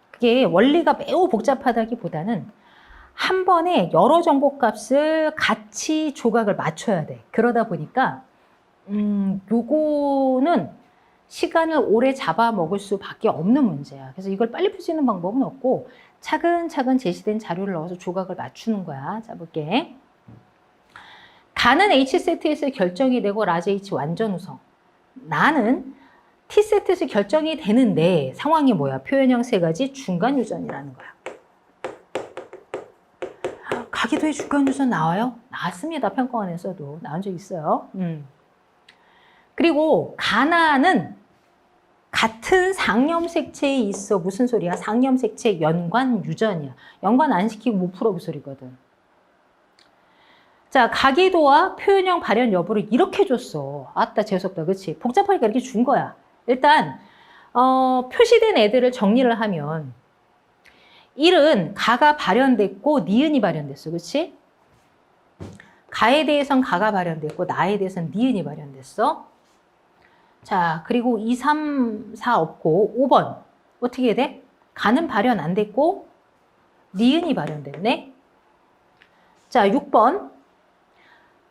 그게 원리가 매우 복잡하다기보다는 한 번에 여러 정보값을 같이 조각을 맞춰야 돼. 그러다 보니까 요거는 시간을 오래 잡아먹을 수밖에 없는 문제야. 그래서 이걸 빨리 풀 수 있는 방법은 없고 차근차근 제시된 자료를 넣어서 조각을 맞추는 거야. 자, 볼게. 가는 H세트에서 결정이 되고 라지 H 완전 우성. 나는 T세트에서 결정이 되는데 상황이 뭐야? 표현형 세 가지 중간 유전이라는 거야. 가계도의 중간 유전 나와요? 나왔습니다. 평가원에서도. 나온 적 있어요. 그리고 가나는 같은 상염색체에 있어. 무슨 소리야? 상염색체 연관 유전이야. 연관 안 시키고 못 풀어 그 소리거든. 자, 가기도와 표현형 발현 여부를 이렇게 줬어. 아따 재수없다. 그치? 복잡하니까 이렇게 준 거야. 일단 표시된 애들을 정리를 하면 1은 가가 발현됐고 니은이 발현됐어. 그치? 가에 대해선 가가 발현됐고 나에 대해선 니은이 발현됐어. 자, 그리고 2, 3, 4 없고 5번 어떻게 돼? 가는 발현 안 됐고 니은이 발현됐네. 자, 6번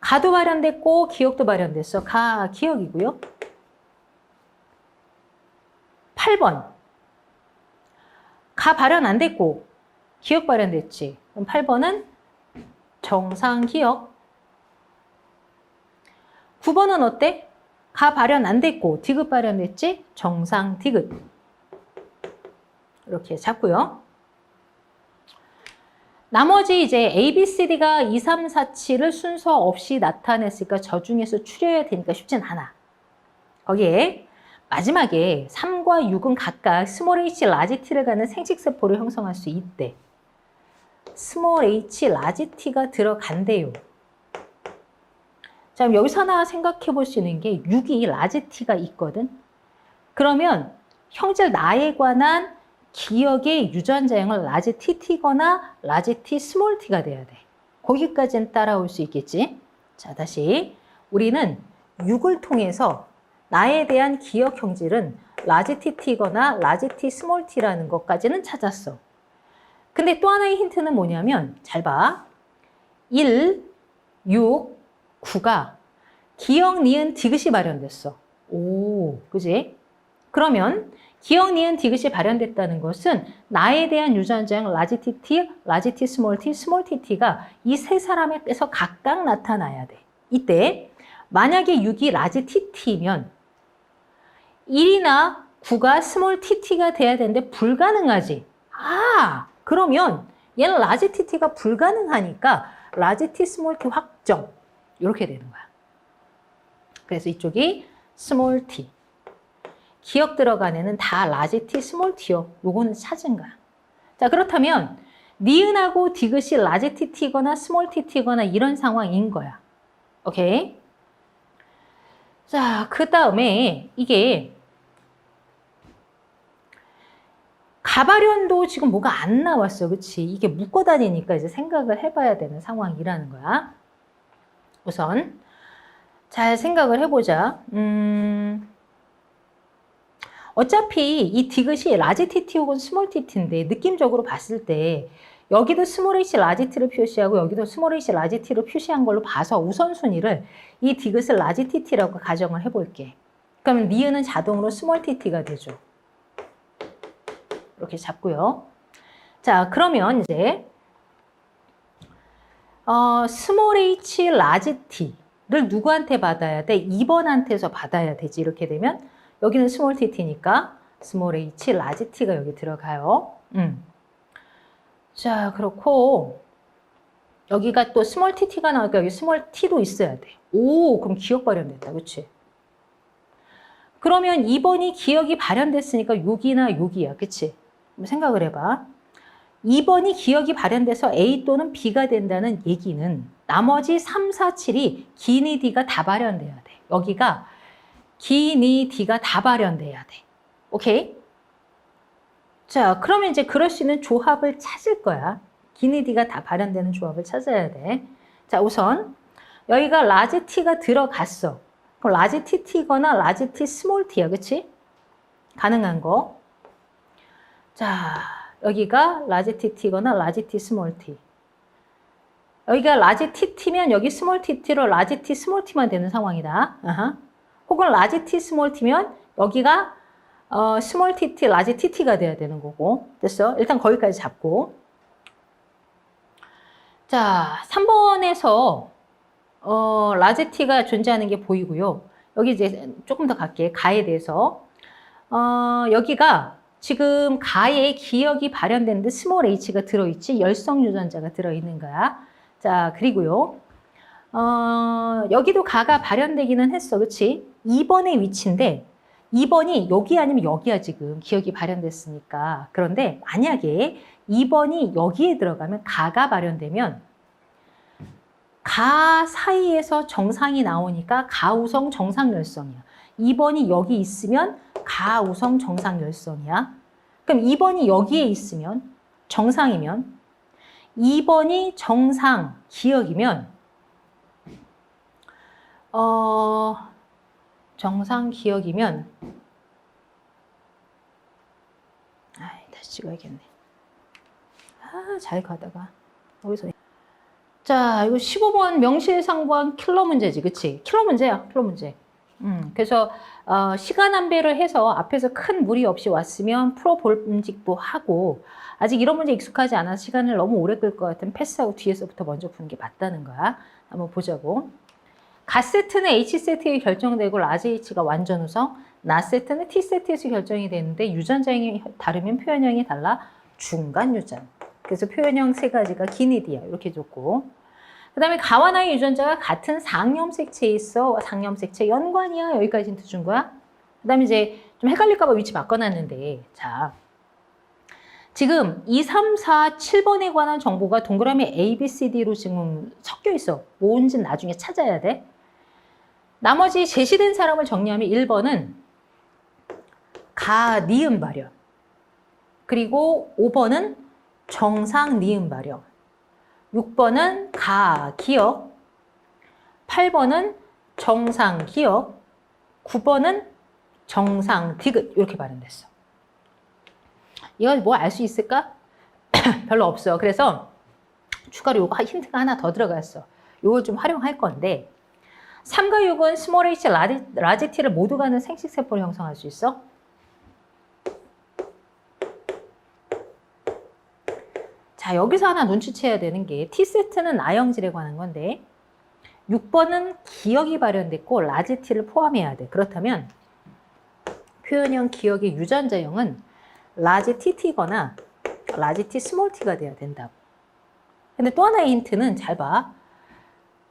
가도 발현됐고 기억도 발현됐어. 가 기억이고요. 8번 가 발현 안 됐고 기억 발현됐지. 그럼 8번은 정상 기억. 9번은 어때? 가 발현 안 됐고 디귿 발현됐지? 정상 디귿. 이렇게 잡고요. 나머지 이제 A, B, C, D가 2, 3, 4, 7을 순서 없이 나타냈으니까 저 중에서 추려야 되니까 쉽진 않아. 거기에 마지막에 3과 6은 각각 스몰 h, 라지 t를 가는 생식세포를 형성할 수 있대. 스몰 h, 라지 t가 들어간대요. 자, 그럼 여기서 하나 생각해 볼 수 있는 게 6이 라지 t가 있거든. 그러면 형질 나에 관한 기억의 유전자형은 라지 TT거나 라지 T 스몰 T가 돼야 돼. 거기까지는 따라올 수 있겠지. 자, 다시 우리는 6을 통해서 나에 대한 기억 형질은 라지 TT거나 라지 T 스몰 T라는 것까지는 찾았어. 근데 또 하나의 힌트는 뭐냐면 잘 봐. 1, 6, 9가 기억, 니은, 디귿이 발현됐어. 오, 그지? 그러면 기억, 니은, 디귿이 발현됐다는 것은 나에 대한 유전자형 라지 TT, 라지 T 스몰 T, 스몰 TT가 이 세 사람에서 각각 나타나야 돼. 이때 만약에 6이 라지 TT면 1이나 9가 스몰 TT가 돼야 되는데 불가능하지. 아, 그러면 얘는 라지 TT가 불가능하니까 라지 T 스몰 T 확정. 이렇게 되는 거야. 그래서 이쪽이 스몰 T. 기억 들어간 애는 다 라지 T, 스몰 T요. 요거는 찾은 거야. 자, 그렇다면 니은하고 디귿이 라지 TT거나 스몰 TT거나 이런 상황인 거야. 오케이? 자, 그 다음에 이게 가발현도 지금 뭐가 안 나왔어. 그치? 이게 묶어 다니니까 이제 생각을 해봐야 되는 상황이라는 거야. 우선 잘 생각을 해보자. 어차피 이 디귿이 라지 TT 혹은 스몰 TT인데 느낌적으로 봤을 때 여기도 스몰 h 라지 t를 표시하고 여기도 스몰 h 라지 t로 표시한 걸로 봐서 우선순위를 이 디귿을 라지 TT라고 가정을 해볼게. 그러면 니은은 자동으로 스몰 TT가 되죠. 이렇게 잡고요. 자, 그러면 이제 스몰 h 라지 t를 누구한테 받아야 돼? 2번한테서 받아야 되지. 이렇게 되면 여기는 스몰 TT니까 스몰 h 라지 t가 여기 들어가요. 자, 그렇고 여기가 또 스몰 TT가 나오니까 여기 스몰 t도 있어야 돼. 오, 그럼 기억 발현됐다. 그치? 그러면 2번이 기억이 발현됐으니까 6이나 6이야. 그치? 생각을 해봐. 2번이 기억이 발현돼서 A 또는 B가 된다는 얘기는 나머지 3, 4, 7이 기니 D가 다 발현돼야 돼. 여기가 기니 D가 다 발현돼야 돼. 오케이? 자, 그러면 이제 그럴 수 있는 조합을 찾을 거야. 기니 D가 다 발현되는 조합을 찾아야 돼. 자, 우선 여기가 라지 T가 들어갔어. 그럼 라지 TT거나 라지 T 스몰 T야. 그치? 가능한 거. 자, 여기가 라지 TT거나 라지 T 스몰 T. 여기가 라지 TT면 여기 스몰 TT로 라지 T 스몰 T만 되는 상황이다. 혹은 라지 T 스몰 T면 여기가 스몰 TT, 라지 TT가 돼야 되는 거고. 됐어? 일단 거기까지 잡고. 자, 3번에서 라지 T가 존재하는 게 보이고요. 여기 이제 조금 더 갈게. 가에 대해서. 여기가 지금 가에 기억이 발현됐는데 스몰 h가 들어있지. 열성 유전자가 들어있는 거야. 자, 그리고요. 여기도 가가 발현되기는 했어. 그치? 2번의 위치인데 2번이 여기 아니면 여기야 지금 기억이 발현됐으니까. 그런데 만약에 2번이 여기에 들어가면 가가 발현되면 가 사이에서 정상이 나오니까 가우성 정상열성이야. 2번이 여기 있으면 가우성 정상열성이야. 그럼 2번이 여기에 있으면 정상이면 2번이 정상 기억이면 정상 기억이면 다시 찍어야겠네. 잘 가다가 여기서 자, 이거 15번 명실상부한 킬러 문제지, 그치? 킬러 문제야, 킬러 문제. 그래서 시간 안배를 해서 앞에서 큰 무리 없이 왔으면 풀어볼음직도 하고 아직 이런 문제 익숙하지 않아서 시간을 너무 오래 끌 것 같으면 패스하고 뒤에서부터 먼저 푸는 게 맞다는 거야. 한번 보자고. 갓세트는 H세트에 결정되고 라지 H가 완전 우성, 나세트는 T세트에서 결정이 되는데 유전자형이 다르면 표현형이 달라 중간 유전. 그래서 표현형 세 가지가 기니디야. 이렇게 줬고. 그 다음에 가와 나의 유전자가 같은 상염색체에 있어. 상염색체 연관이야. 여기까지 힌트 준 거야. 그 다음에 이제 좀 헷갈릴까봐 위치 바꿔놨는데. 자. 지금 2, 3, 4, 7번에 관한 정보가 동그라미 A, B, C, D로 지금 섞여 있어. 뭔지 나중에 찾아야 돼. 나머지 제시된 사람을 정리하면 1번은 가, 니은 발현. 그리고 5번은 정상, 니은 발현. 6번은 가, 기억. 8번은 정상, 기억. 9번은 정상, 디귿. 이렇게 발현됐어. 이거 뭐 알 수 있을까? 별로 없어. 그래서 추가로 요거 힌트가 하나 더 들어갔어. 요거 좀 활용할 건데 3과 6은 스몰 h, 라지 t를 모두 가는 생식세포를 형성할 수 있어. 자, 여기서 하나 눈치채야 되는 게 T세트는 나형질에 관한 건데 6번은 기억이 발현됐고 라지 t를 포함해야 돼. 그렇다면 표현형 기억의 유전자형은 라지 TT거나 라지 T 스몰 T가 돼야 된다고. 근데 또 하나의 힌트는 잘 봐.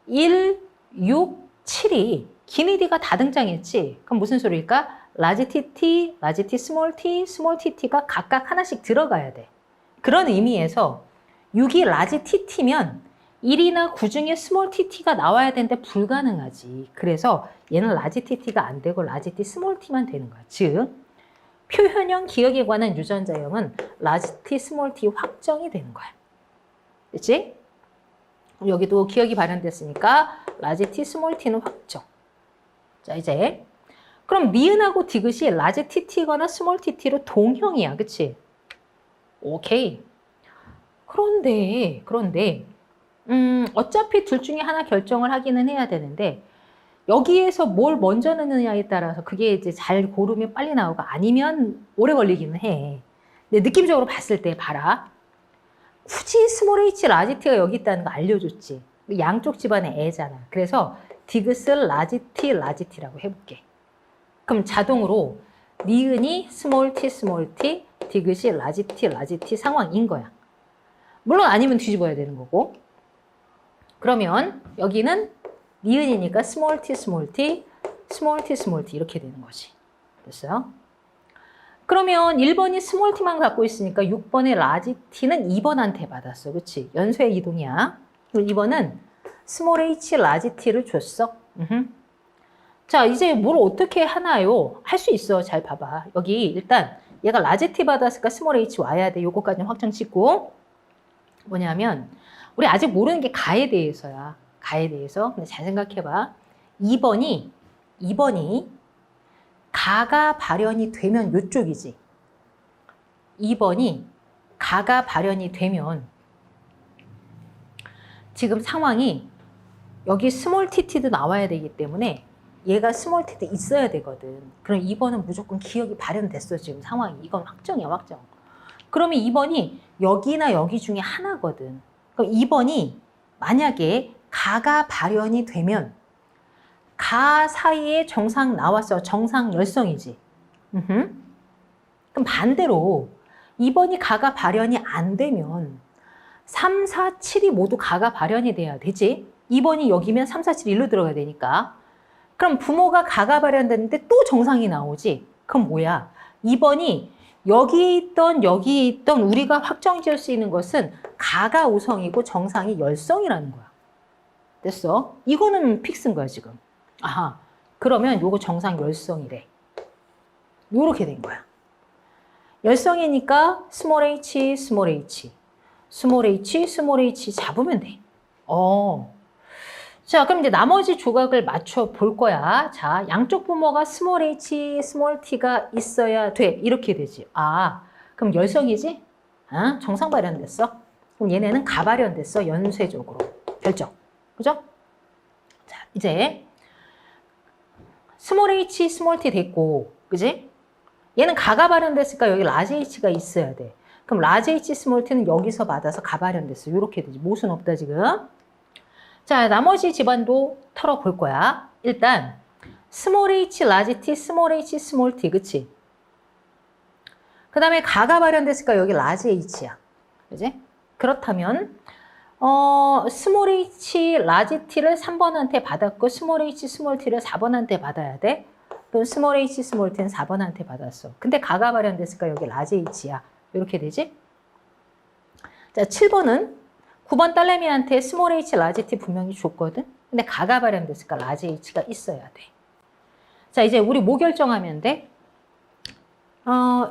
1, 6, 7이 기니디가 다 등장했지. 그럼 무슨 소리일까? 라지 TT, 라지 T 스몰 TT가 각각 하나씩 들어가야 돼. 그런 의미에서 6이 라지 TT면 1이나 9 중에 스몰 TT가 나와야 되는데 불가능하지. 그래서 얘는 라지 TT가 안 되고 라지 T 스몰 T만 되는 거야. 즉 표현형 기억에 관한 유전자형은 라지 T, 스몰 T 확정이 되는 거야. 됐지? 여기도 기억이 발현됐으니까 라지 T, 스몰 T는 확정. 자, 이제 그럼 니은하고 디귿이 라지 TT거나 스몰 TT로 동형이야. 그치? 오케이. 그런데 어차피 둘 중에 하나 결정을 하기는 해야 되는데 여기에서 뭘 먼저 넣느냐에 따라서 그게 이제 잘 고르면 빨리 나오고 아니면 오래 걸리기는 해. 근데 느낌적으로 봤을 때 봐라. 굳이 스몰 h 라지 t가 여기 있다는 거 알려줬지. 양쪽 집안의 애잖아. 그래서 디귿을 라지 t라고 해볼게. 그럼 자동으로 니은이 스몰 t, 디귿이 라지 t 상황인 거야. 물론 아니면 뒤집어야 되는 거고. 그러면 여기는 니은이니까 스몰 t 이렇게 되는 거지. 됐어요? 그러면 1번이 스몰 t만 갖고 있으니까 6번의 라지 t는 2번한테 받았어. 그치? 연쇄 이동이야. 그리고 2번은 스몰 h 라지 t를 줬어. 자, 이제 뭘 어떻게 하나요? 할 수 있어. 잘 봐봐. 여기 일단 얘가 라지 t 받았으니까 스몰 h 와야 돼. 요거까지는 확정 짓고. 뭐냐면 우리 아직 모르는 게 가에 대해서야. 가에 대해서. 근데 잘 생각해봐. 2번이 가가 발현이 되면 요쪽이지. 2번이 가가 발현이 되면 지금 상황이 여기 스몰 TT도 나와야 되기 때문에 얘가 스몰 TT 있어야 되거든. 그럼 2번은 무조건 기억이 발현됐어. 지금 상황이. 이건 확정이야, 확정. 그러면 2번이 여기나 여기 중에 하나거든. 그럼 2번이 만약에 가가 발현이 되면 가 사이에 정상 나왔어. 정상 열성이지. 그럼 반대로 2번이 가가 발현이 안 되면 3, 4, 7이 모두 가가 발현이 돼야 되지. 2번이 여기면 3, 4, 7 일로 들어가야 되니까. 그럼 부모가 가가 발현됐는데 또 정상이 나오지? 그럼 뭐야? 2번이 여기에 있던 우리가 확정 지을 수 있는 것은 가가 오성이고 정상이 열성이라는 거야. 됐어? 이거는 픽스인 거야, 지금. 아하. 그러면 요거 정상 열성이래. 요렇게 된 거야. 열성이니까 스몰 h, 스몰 h. 스몰 h, 스몰 h 잡으면 돼. 자, 그럼 이제 나머지 조각을 맞춰 볼 거야. 자, 양쪽 부모가 스몰 h, 스몰 t가 있어야 돼. 이렇게 되지. 아, 그럼 열성이지? 아, 정상 발현됐어. 그럼 얘네는 가 발현됐어. 연쇄적으로. 결정. 그죠? 자, 이제 스몰 h, 스몰 t 됐고, 그지? 얘는 가가 발현됐으니까 여기 라지 h가 있어야 돼. 그럼 라지 h, 스몰 t는 여기서 받아서 가 발현됐어. 이렇게 되지. 모순 없다, 지금. 자, 나머지 집안도 털어볼 거야. 일단 스몰 h, 라지 t, 스몰 h, 스몰 t, 그치? 그 다음에 가가 발현됐으니까 여기 라지 h야. 그지? 그렇다면 스몰 h, 라지 t를 3번한테 받았고 스몰 h, 스몰 t를 4번한테 받아야 돼. 또 스몰 h, 스몰 t는 4번한테 받았어. 근데 가가 발현됐으니까 여기 라지 h야. 이렇게 되지? 자, 7번은 9번 딸내미한테 스몰 h, 라지 t 분명히 줬거든? 근데 가가 발현됐으니까 라지 h가 있어야 돼. 자, 이제 우리 뭐 결정하면 돼?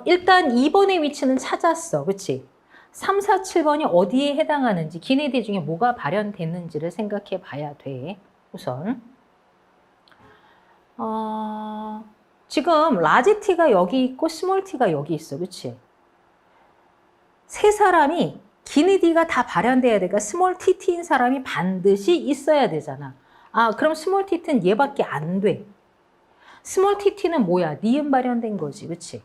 일단 2번의 위치는 찾았어. 그치? 3, 4, 7번이 어디에 해당하는지, 기네디 중에 뭐가 발현됐는지를 생각해 봐야 돼. 우선. 지금 라지 t가 여기 있고 스몰 t가 여기 있어. 그치? 세 사람이 기니디가 다 발현돼야 되니까 스몰 tt인 사람이 반드시 있어야 되잖아. 아, 그럼 스몰 tt는 얘밖에 안 돼. 스몰 tt는 뭐야? 니은 발현된 거지. 그치?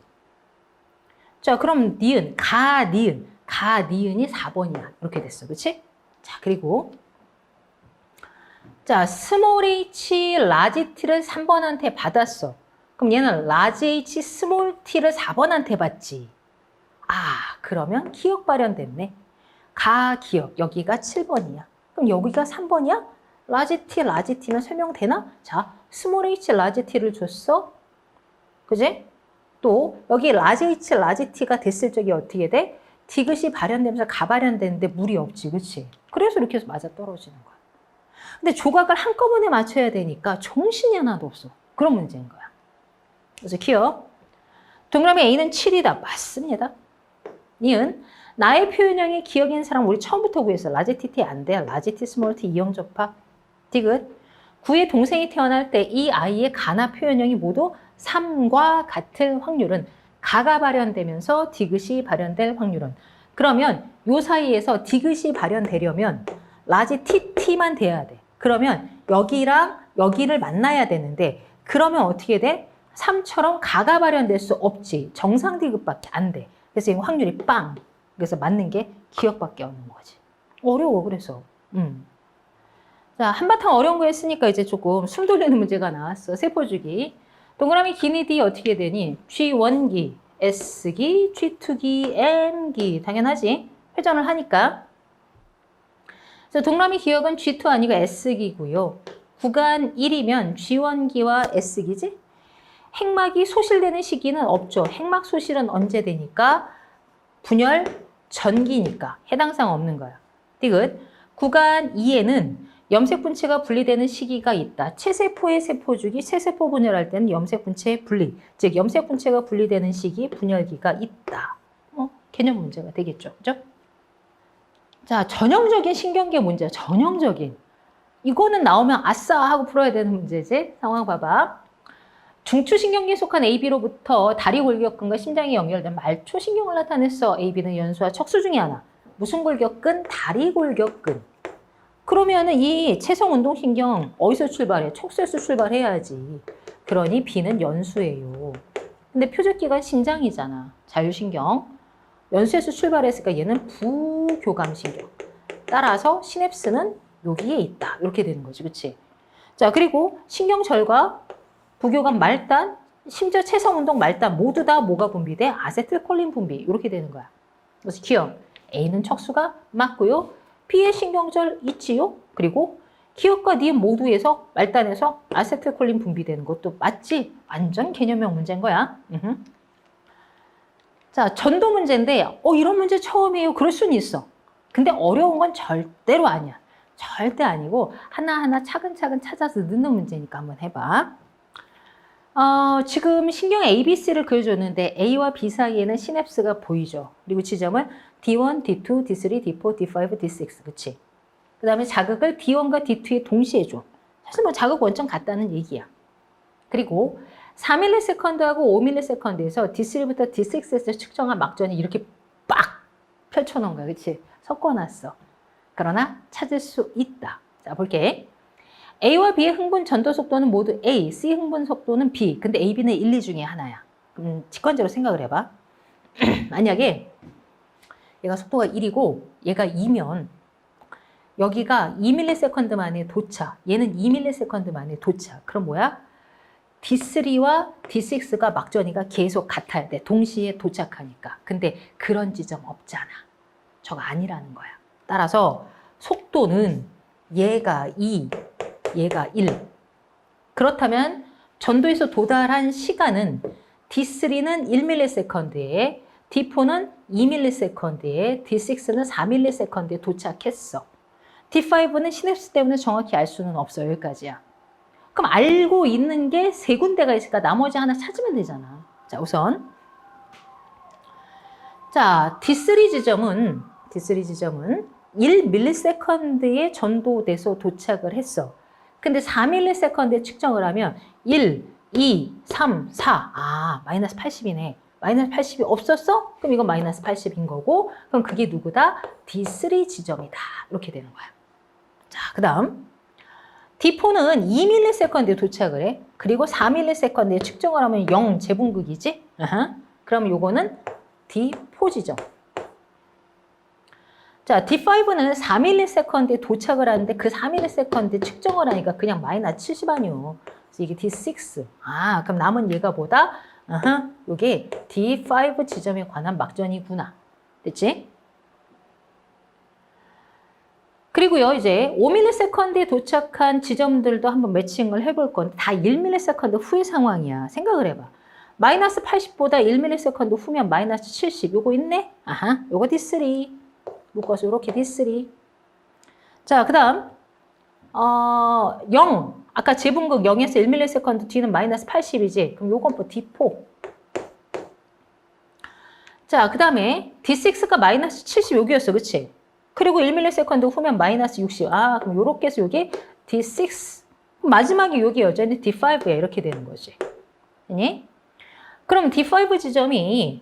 자, 그럼 니은, 가니은이 4번이야. 이렇게 됐어. 그치? 자, 그리고 자, 스몰 h, 라지 t를 3번한테 받았어. 그럼 얘는 라지 h, 스몰 t를 4번한테 받지. 아, 그러면 기억 발현됐네. 가 기억, 여기가 7번이야. 그럼 여기가 3번이야? 라지 t는 설명되나? 자, 스몰 h, 라지 t를 줬어. 그지? 또 여기 라지 h, 라지 t가 됐을 적이 어떻게 돼? 디귿이 발현되면서 가 발현되는데 물이 없지, 그치? 그래서 이렇게 해서 맞아 떨어지는 거야. 근데 조각을 한꺼번에 맞춰야 되니까 정신이 하나도 없어. 그런 문제인 거야. 그래서 기억. 동그라미 A는 7이다. 맞습니다. 니은 나의 표현형이 기억인 사람 우리 처음부터 구했어. 라지 t 안 돼. 라지 t, 스몰 t 이형 접합. 디귿. 9의 동생이 태어날 때 이 아이의 가나 표현형이 모두 3과 같을 확률은 가가 발현되면서 디귿이 발현될 확률은. 그러면 요 사이에서 디귿이 발현되려면 라지 t만 돼야 돼. 그러면 여기랑 여기를 만나야 되는데 그러면 어떻게 돼? 3처럼 가가 발현될 수 없지. 정상 디귿밖에 안 돼. 그래서 이 확률이 빵. 그래서 맞는 게 기억밖에 없는 거지. 어려워, 그래서. 자, 한바탕 어려운 거 했으니까 이제 조금 숨 돌리는 문제가 나왔어. 세포주기. 동그라미 기니 D 어떻게 되니? G1기, S기, G2기, M기. 당연하지. 회전을 하니까. 그래서 동그라미 기억은 G2 아니고 S기고요. 구간 1이면 G1기와 S기지? 핵막이 소실되는 시기는 없죠. 핵막 소실은 언제 되니까? 분열 전기니까 해당사항 없는 거야. 디귿. 구간 2에는 염색 분체가 분리되는 시기가 있다. 체세포의 세포주기, 체세포 분열할 때는 염색 분체의 분리, 즉 염색 분체가 분리되는 시기, 분열기가 있다. 개념 문제가 되겠죠. 그죠? 자, 전형적인 신경계 문제야. 전형적인. 이거는 나오면 아싸 하고 풀어야 되는 문제지. 상황 봐봐. 중추신경계에 속한 AB로부터 다리 골격근과 심장이 연결된 말초신경을 나타냈어. AB는 연수와 척수 중에 하나. 무슨 골격근? 다리 골격근. 그러면은 이 체성운동신경 어디서 출발해? 척수에서 출발해야지. 그러니 B는 연수예요. 근데 표적기가 심장이잖아. 자율신경. 연수에서 출발했으니까 얘는 부교감신경. 따라서 시냅스는 여기에 있다. 이렇게 되는 거지. 그치? 자, 그리고 신경절과 부교감 말단, 심지어 체성운동 말단 모두 다 뭐가 분비돼? 아세틸콜린 분비. 이렇게 되는 거야. 그래서 기억. A는 척수가 맞고요. B의 신경절 있지요. 그리고 기억과 니은 모두에서 말단에서 아세틸콜린 분비되는 것도 맞지? 완전 개념형 문제인 거야. 자, 전도 문제인데 이런 문제 처음이에요. 그럴 수는 있어. 근데 어려운 건 절대로 아니야. 절대 아니고 하나하나 차근차근 찾아서 넣는 문제니까 한번 해봐. 지금 신경 ABC를 그려줬는데 A와 B 사이에는 시냅스가 보이죠. 그리고 지점은 D1, D2, D3, D4, D5, D6. 그치? 그 다음에 자극을 D1과 D2에 동시에 줘. 사실 뭐 자극 원점 같다는 얘기야. 그리고 4ms하고 5ms에서 D3부터 D6에서 측정한 막전이 이렇게 빡 펼쳐놓은 거야. 그치? 섞어놨어. 그러나 찾을 수 있다. 자, 볼게. A와 B의 흥분 전도 속도는 모두 A, C 흥분 속도는 B. 근데 A, B는 1, 2 중에 하나야. 직관적으로 생각을 해봐. 만약에 얘가 속도가 1이고 얘가 2면 여기가 2ms 만에 도착, 얘는 2ms 만에 도착. 그럼 뭐야? D3와 D6가 막전이가 계속 같아야 돼. 동시에 도착하니까. 근데 그런 지점 없잖아. 저거 아니라는 거야. 따라서 속도는 얘가 2, 얘가 1. 그렇다면 전도에서 도달한 시간은 D3는 1ms에, D4는 2ms에, D6는 4ms에 도착했어. D5는 시냅스 때문에 정확히 알 수는 없어. 여기까지야. 그럼 알고 있는 게 세 군데가 있으니까 나머지 하나 찾으면 되잖아. 자, 우선 자, D3 지점은 1ms에 전도돼서 도착을 했어. 근데 4ms에 측정을 하면 1, 2, 3, 4. 아, 마이너스 80이네. 마이너스 80이 없었어? 그럼 이건 마이너스 80인 거고, 그럼 그게 누구다? D3 지점이다. 이렇게 되는 거야. 자, 그 다음 D4는 2ms에 도착을 해. 그리고 4ms에 측정을 하면 0 제분극이지? 그럼 요거는 D4 지점. 자, D5는 4ms에 도착을 하는데 그 4ms에 측정을 하니까 그냥 마이너스 70 아니요. 그래서 이게 D6. 아, 그럼 남은 얘가 뭐다? 요게 D5 지점에 관한 막전이구나. 됐지? 그리고요, 이제 5ms에 도착한 지점들도 한번 매칭을 해볼 건데 다 1ms 후의 상황이야. 생각을 해봐. 마이너스 80보다 1ms 후면 마이너스 70. 요거 있네? 요거 D3. 묶어서 이렇게 D3. 자, 그 다음 0. 아까 제분극 0에서 1ms 뒤는 마이너스 80이지. 그럼 요건 뭐 D4. 자, 그 다음에 D6가 마이너스 70 여기였어. 그치? 그리고 1ms 후면 마이너스 60. 아, 그럼 요렇게 해서 요게 D6. 마지막에 요게 여전히 D5야. 이렇게 되는 거지. 아니? 그럼 D5 지점이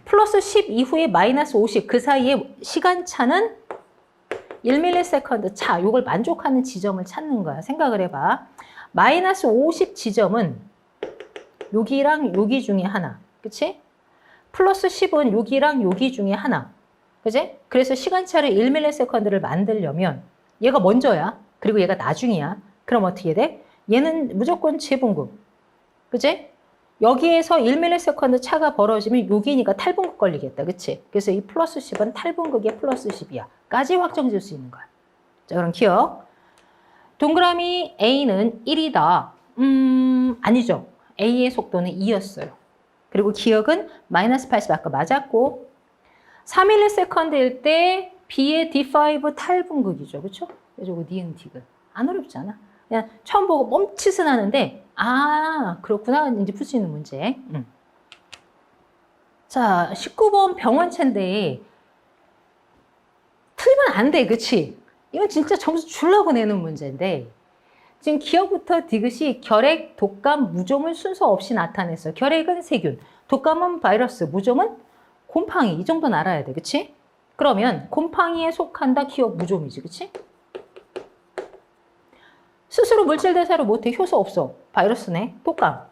플러스 10 이후에 마이너스 50. 그 사이에 시간차는 1ms 차. 요걸 만족하는 지점을 찾는 거야. 생각을 해봐. 마이너스 50 지점은 여기랑 여기 중에 하나. 그치? 플러스 10은 여기랑 여기 중에 하나. 그치? 그래서 시간차를 1ms를 만들려면 얘가 먼저야. 그리고 얘가 나중이야. 그럼 어떻게 돼? 얘는 무조건 제분극. 그치? 여기에서 1ms 차가 벌어지면 여기니까 탈분극 걸리겠다. 그치? 그래서 이 플러스 10은 탈분극의 플러스 10이야. 까지 확정 지을 수 있는 거야. 자, 그럼 기억. 동그라미 A는 1이다. 아니죠. A의 속도는 2였어요. 그리고 기억은 마이너스 80 아까 맞았고 3ms일 때 B의 D5 탈분극이죠. 그렇죠? 그래서 이거 니은 디귿. 안 어렵잖아. 그냥 처음 보고 멈칫은 하는데 아, 그렇구나. 이제 풀 수 있는 문제. 자, 19번 병원체인데 틀리면 안 돼. 그치? 이건 진짜 점수 주려고 내는 문제인데 지금 기억부터 디귿이 결핵, 독감, 무좀을 순서 없이 나타냈어요. 결핵은 세균, 독감은 바이러스, 무좀은 곰팡이. 이 정도는 알아야 돼. 그치? 그러면 곰팡이에 속한다. 기억 무좀이지. 그치? 스스로 물질 대사를 못해. 효소 없어. 바이러스네. 독감.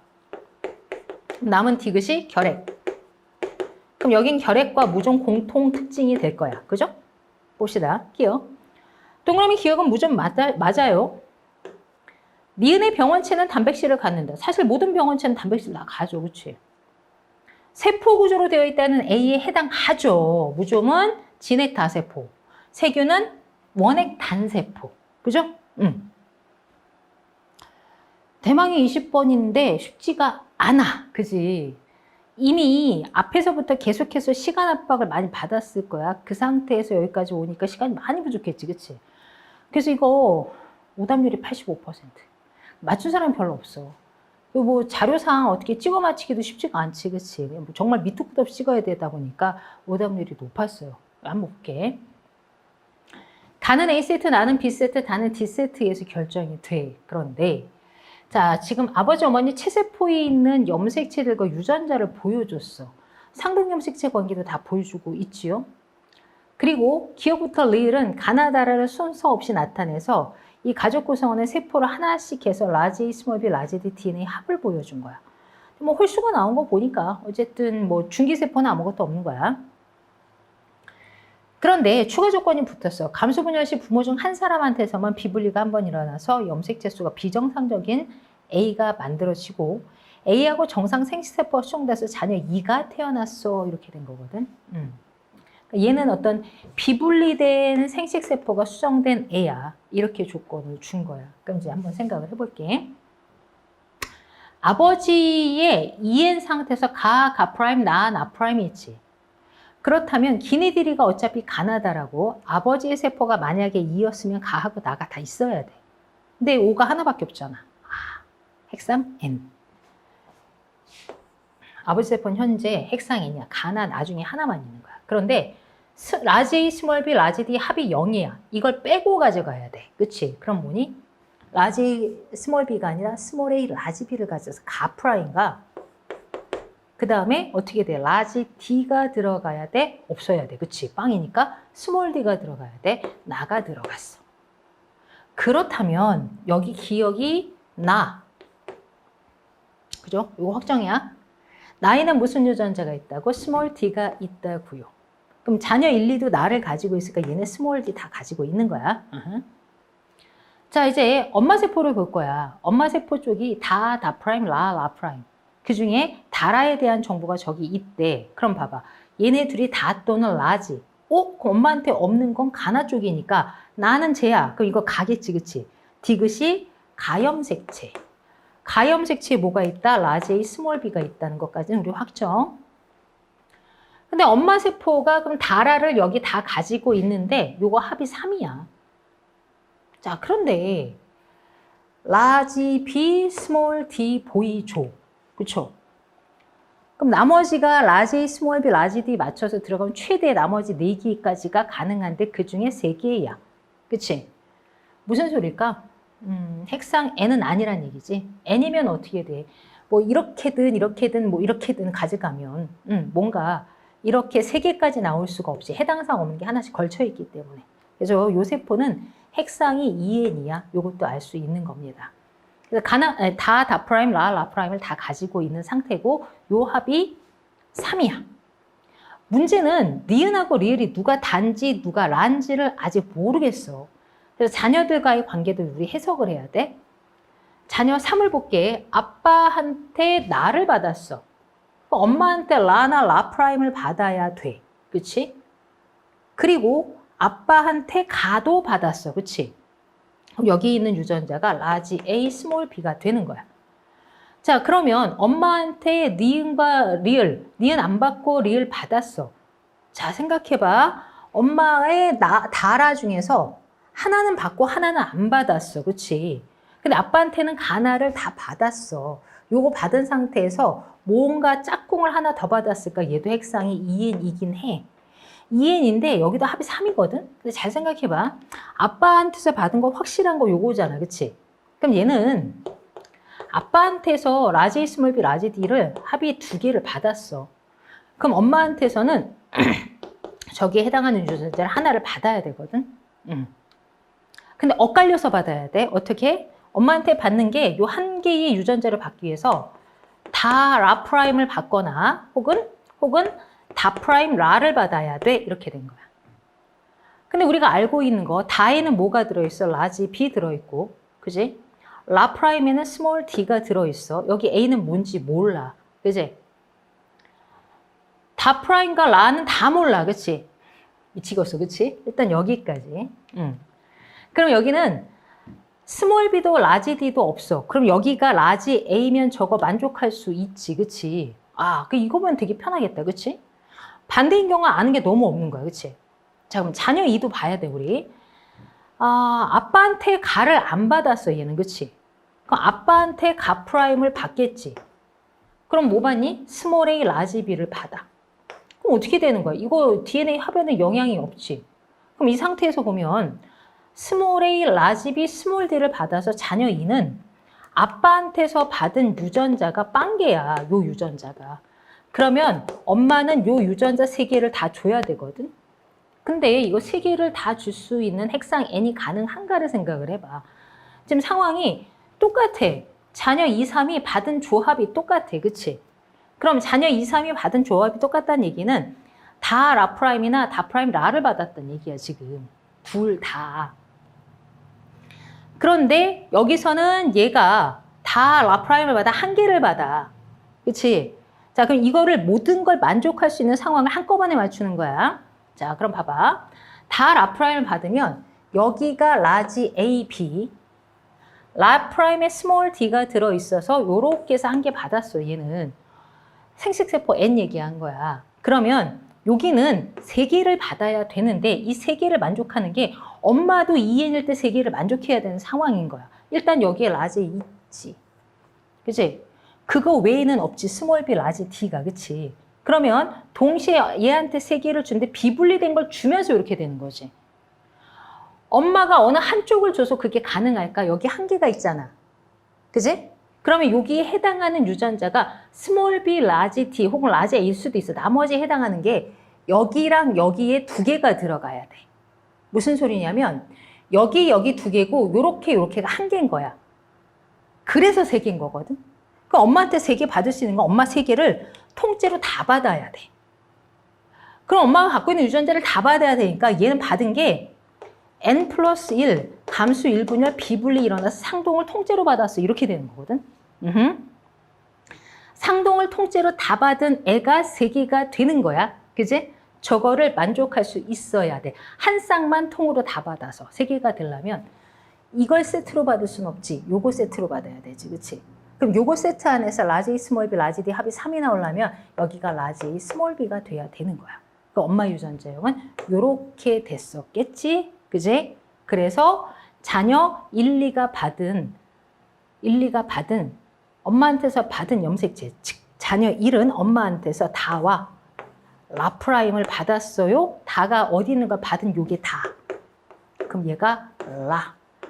남은 디귿이 결핵. 그럼 여긴 결핵과 무좀 공통 특징이 될 거야. 그죠? 봅시다. 기억. 동그라미 기억은 무좀 맞아요. 니은의 병원체는 단백질을 갖는다. 사실 모든 병원체는 단백질 다 가죠. 그치? 세포 구조로 되어 있다는 A에 해당하죠. 무좀은 진핵 다세포. 세균은 원핵 단세포. 그죠? 대망의 20번인데 쉽지가 않아. 그지? 이미 앞에서부터 계속해서 시간 압박을 많이 받았을 거야. 그 상태에서 여기까지 오니까 시간이 많이 부족했지. 그치? 그래서 이거 오답률이 85%. 맞춘 사람이 별로 없어. 뭐 자료상 어떻게 찍어 맞히기도 쉽지가 않지. 그치? 정말 밑도 끝도 없이 찍어야 되다 보니까 오답률이 높았어요. 한번 볼게. 다는 A세트, 나는 B세트, 다는 D세트에서 결정이 돼. 그런데 자, 지금 아버지, 어머니 체세포에 있는 염색체들과 유전자를 보여줬어. 상동 염색체 관계도 다 보여주고 있지요. 그리고 기억부터 리을은 가나다라를 순서 없이 나타내서 이 가족 구성원의 세포를 하나씩 해서 라지 A, 스몰 b, 라지 D, DNA 합을 보여준 거야. 뭐 홀수가 나온 거 보니까 어쨌든 뭐 중기세포는 아무것도 없는 거야. 그런데 추가 조건이 붙었어. 감수분열 시 부모 중 한 사람한테서만 비분리가 한 번 일어나서 염색체 수가 비정상적인 A가 만들어지고 A하고 정상 생식세포가 수정돼서 자녀 2가 태어났어. 이렇게 된 거거든. 얘는 어떤 비분리된 생식세포가 수정된 애야. 이렇게 조건을 준 거야. 그럼 이제 한번 생각을 해볼게. 아버지의 EN 상태에서 가 프라임, 나 프라임이 있지. 그렇다면 기네들이가 어차피 가나다라고 아버지의 세포가 만약에 2였으면 가하고 나가 다 있어야 돼. 근데 5가 하나밖에 없잖아. 핵상 N. 아버지 세포는 현재 핵상 N이야. 가나 나중에 하나만 있는 거야. 그런데 라지 A, 스몰 b, 라지 D 합이 0이야. 이걸 빼고 가져가야 돼. 그치? 그럼 뭐니? 라지 스몰 b가 아니라 스몰 a, 라지 b를 가져서 가 프라임과 그 다음에 어떻게 돼? 라지 D가 들어가야 돼? 없어야 돼. 그치? 빵이니까 스몰 D가 들어가야 돼. 나가 들어갔어. 그렇다면 여기 기억이 나. 그죠? 이거 확정이야. 나에는 무슨 유전자가 있다고? 스몰 D가 있다고요. 그럼 자녀 1, 2도 나를 가지고 있으니까 얘네 스몰 D 다 가지고 있는 거야. 자, 이제 엄마 세포를 볼 거야. 엄마 세포 쪽이 다 프라임, 라 프라임. 그 중에 다라에 대한 정보가 저기 있대. 그럼 봐봐. 얘네 둘이 다 또는 라지. 그럼 엄마한테 없는 건 가나 쪽이니까 나는 쟤야. 그럼 이거 가겠지, 그치? 디귿이 가염색체. 가염색체에 뭐가 있다? 라지 A, 스몰 b가 있다는 것까지는 우리 확정. 근데 엄마 세포가 그럼 다라를 여기 다 가지고 있는데 요거 합이 3이야. 자, 그런데 라지 B, 스몰 D 보이죠? 그쵸? 그럼 나머지가 라지 A, 스몰 b, 라지 D 맞춰서 들어가면 최대 나머지 4개까지가 가능한데 그 중에 3개야. 그치? 무슨 소릴까? 핵상 N은 아니란 얘기지. N이면 어떻게 돼? 뭐 이렇게든 뭐 이렇게든 가져가면 뭔가 이렇게 3개까지 나올 수가 없이 해당상 없는 게 하나씩 걸쳐 있기 때문에. 그래서 요 세포는 핵상이 2N이야. 요것도 알 수 있는 겁니다. 그래서 다 프라임, 라 프라임을 다 가지고 있는 상태고 요 합이 3이야. 문제는 니은하고 리을이 누가 단지 누가 란지를 아직 모르겠어. 그래서 자녀들과의 관계도 우리 해석을 해야 돼. 자녀 3을 볼게. 아빠한테 나를 받았어. 엄마한테 라나 라 프라임을 받아야 돼. 그치? 그리고 아빠한테 가도 받았어. 그치? 그럼 여기 있는 유전자가 라지 A, 스몰 b가 되는 거야. 자, 그러면 엄마한테 니은과 리을, 니은 안 받고 리을 받았어. 자, 생각해봐. 엄마의 다라 중에서 하나는 받고 하나는 안 받았어. 그치? 근데 아빠한테는 가나를 다 받았어. 요거 받은 상태에서 뭔가 짝꿍을 하나 더 받았을까? 얘도 핵상이 2N이긴 해. 2N인데 여기도 합이 3이거든? 근데 잘 생각해봐. 아빠한테서 받은 거 확실한 거 요거잖아. 그치? 그럼 얘는 아빠한테서 라지 A, 스몰 b, 라지 D를 합이 2개를 받았어. 그럼 엄마한테서는 저기에 해당하는 유전자를 하나를 받아야 되거든? 근데 엇갈려서 받아야 돼. 어떻게? 엄마한테 받는 게 요 한 개의 유전자를 받기 위해서 다 라 프라임을 받거나 혹은 다 프라임 라를 받아야 돼. 이렇게 된 거야. 근데 우리가 알고 있는 거 다에는 뭐가 들어있어? 라지 B 들어있고 그지? 라 프라임에는 스몰 D가 들어있어. 여기 A는 뭔지 몰라. 그지? 다 프라임과 라는 다 몰라. 그치? 미치겠어. 그치? 일단 여기까지. 그럼 여기는 스몰 b도 라지 d도 없어. 그럼 여기가 라지 a면 저거 만족할 수 있지, 그치? 아, 이거면 되게 편하겠다, 그치? 반대인 경우는 아는 게 너무 없는 거야, 그치? 자, 그럼 자녀 2도 봐야 돼, 우리. 아, 아빠한테 가를 안 받았어, 얘는, 그치? 그럼 아빠한테 가 프라임을 받겠지. 그럼 뭐 받니? 스몰 a, 라지 b를 받아. 그럼 어떻게 되는 거야? 이거 DNA 합에는 영향이 없지. 그럼 이 상태에서 보면 스몰 a, 라지 b, 스몰 d를 받아서 자녀 2는 아빠한테서 받은 유전자가 빵개야, 요 유전자가. 그러면 엄마는 요 유전자 3개를 다 줘야 되거든. 근데 이거 3개를 다 줄 수 있는 핵상 n이 가능한가를 생각을 해봐. 지금 상황이 똑같아. 자녀 2, 3이 받은 조합이 똑같아. 그치? 그럼 자녀 2, 3이 받은 조합이 똑같다는 얘기는 다 라프라임이나 다 프라임 라를 받았다는 얘기야, 지금. 둘 다. 그런데 여기서는 얘가 다 라프라임을 받아, 한 개를 받아. 그치? 자, 그럼 이거를 모든 걸 만족할 수 있는 상황을 한꺼번에 맞추는 거야. 자, 그럼 봐봐. 다 라프라임을 받으면 여기가 라지 A, B, 라프라임에 스몰 d가 들어있어서 요렇게 해서 한 개 받았어, 얘는. 생식세포 N 얘기한 거야. 그러면 여기는 3개를 받아야 되는데 이 3개를 만족하는 게 엄마도 2N일 때 3개를 만족해야 되는 상황인 거야. 일단 여기에 라지 있지. 그치? 그거 외에는 없지. 스몰 b, 라지 d가. 그치? 그러면 동시에 얘한테 3개를 주는데 비분리된 걸 주면서 이렇게 되는 거지. 엄마가 어느 한쪽을 줘서 그게 가능할까? 여기 한계가 있잖아. 그치? 그러면 여기에 해당하는 유전자가 스몰 b, 라지 d 혹은 라지 a일 수도 있어. 나머지 해당하는 게 여기랑 여기에 2개가 들어가야 돼. 무슨 소리냐면 여기 2개고 요렇게가 1개인 거야. 그래서 3개인 거거든. 그럼 엄마한테 3개 받을 수 있는 건 엄마 3개를 통째로 다 받아야 돼. 그럼 엄마가 갖고 있는 유전자를 다 받아야 되니까 얘는 받은 게 n 플러스 1 감수 1분열 비분리 일어나서 상동을 통째로 받았어. 이렇게 되는 거거든. 상동을 통째로 다 받은 애가 3개가 되는 거야. 그지? 저거를 만족할 수 있어야 돼. 한 쌍만 통으로 다 받아서 3개가 되려면 이걸 세트로 받을 순 없지. 요거 세트로 받아야 되지. 그치? 그럼 요거 세트 안에서 라지 A, 스몰 b, 라지 D 합이 3이 나오려면 여기가 라지 A, 스몰 b가 돼야 되는 거야. 그 엄마 유전자형은 요렇게 됐었겠지? 그지? 그래서 자녀 1, 2가 받은 엄마한테서 받은 염색체, 즉 자녀 1은 엄마한테서 다와 라프라임을 받았어요. 다가 어디 있는 걸 받은 요게 다. 그럼 얘가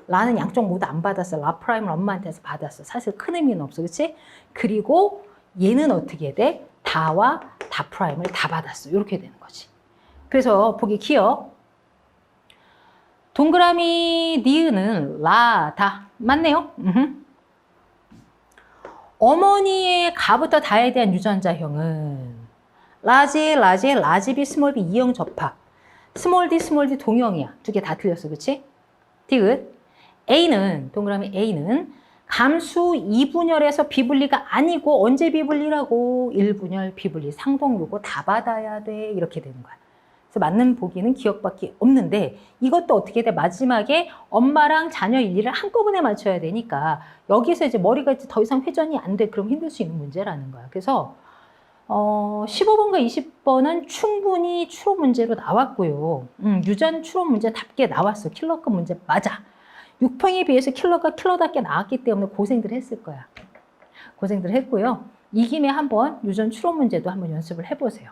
라는 양쪽 모두 안 받았어. 라프라임을 엄마한테서 받았어. 사실 큰 의미는 없어. 그치? 그리고 얘는 어떻게 돼? 다와 다 프라임을 다 받았어. 이렇게 되는 거지. 그래서 보기 기억. 동그라미 니은은 다 맞네요. 어머니의 가부터 다에 대한 유전자형은 라지 B, 스몰 B 이형 접합. 스몰 D 동형이야. 2개 다 틀렸어. 그치? 디귿. A는, 동그라미 A는 감수 2분열에서 비분리가 아니고 언제 비분리라고? 1분열 비분리. 상동 요거 다 받아야 돼. 이렇게 되는 거야. 그래서 맞는 보기는 기억밖에 없는데 이것도 어떻게 돼? 마지막에 엄마랑 자녀 일리를 한꺼번에 맞춰야 되니까 여기서 이제 머리가 이제 더 이상 회전이 안 돼. 그럼 힘들 수 있는 문제라는 거야. 그래서 15번과 20번은 충분히 추론 문제로 나왔고요. 유전 추론 문제답게 나왔어. 킬러급 문제 맞아. 6평에 비해서 킬러가 킬러답게 나왔기 때문에 고생들 했을 거야. 고생들 했고요. 이 김에 한번 유전 추론 문제도 한번 연습을 해보세요.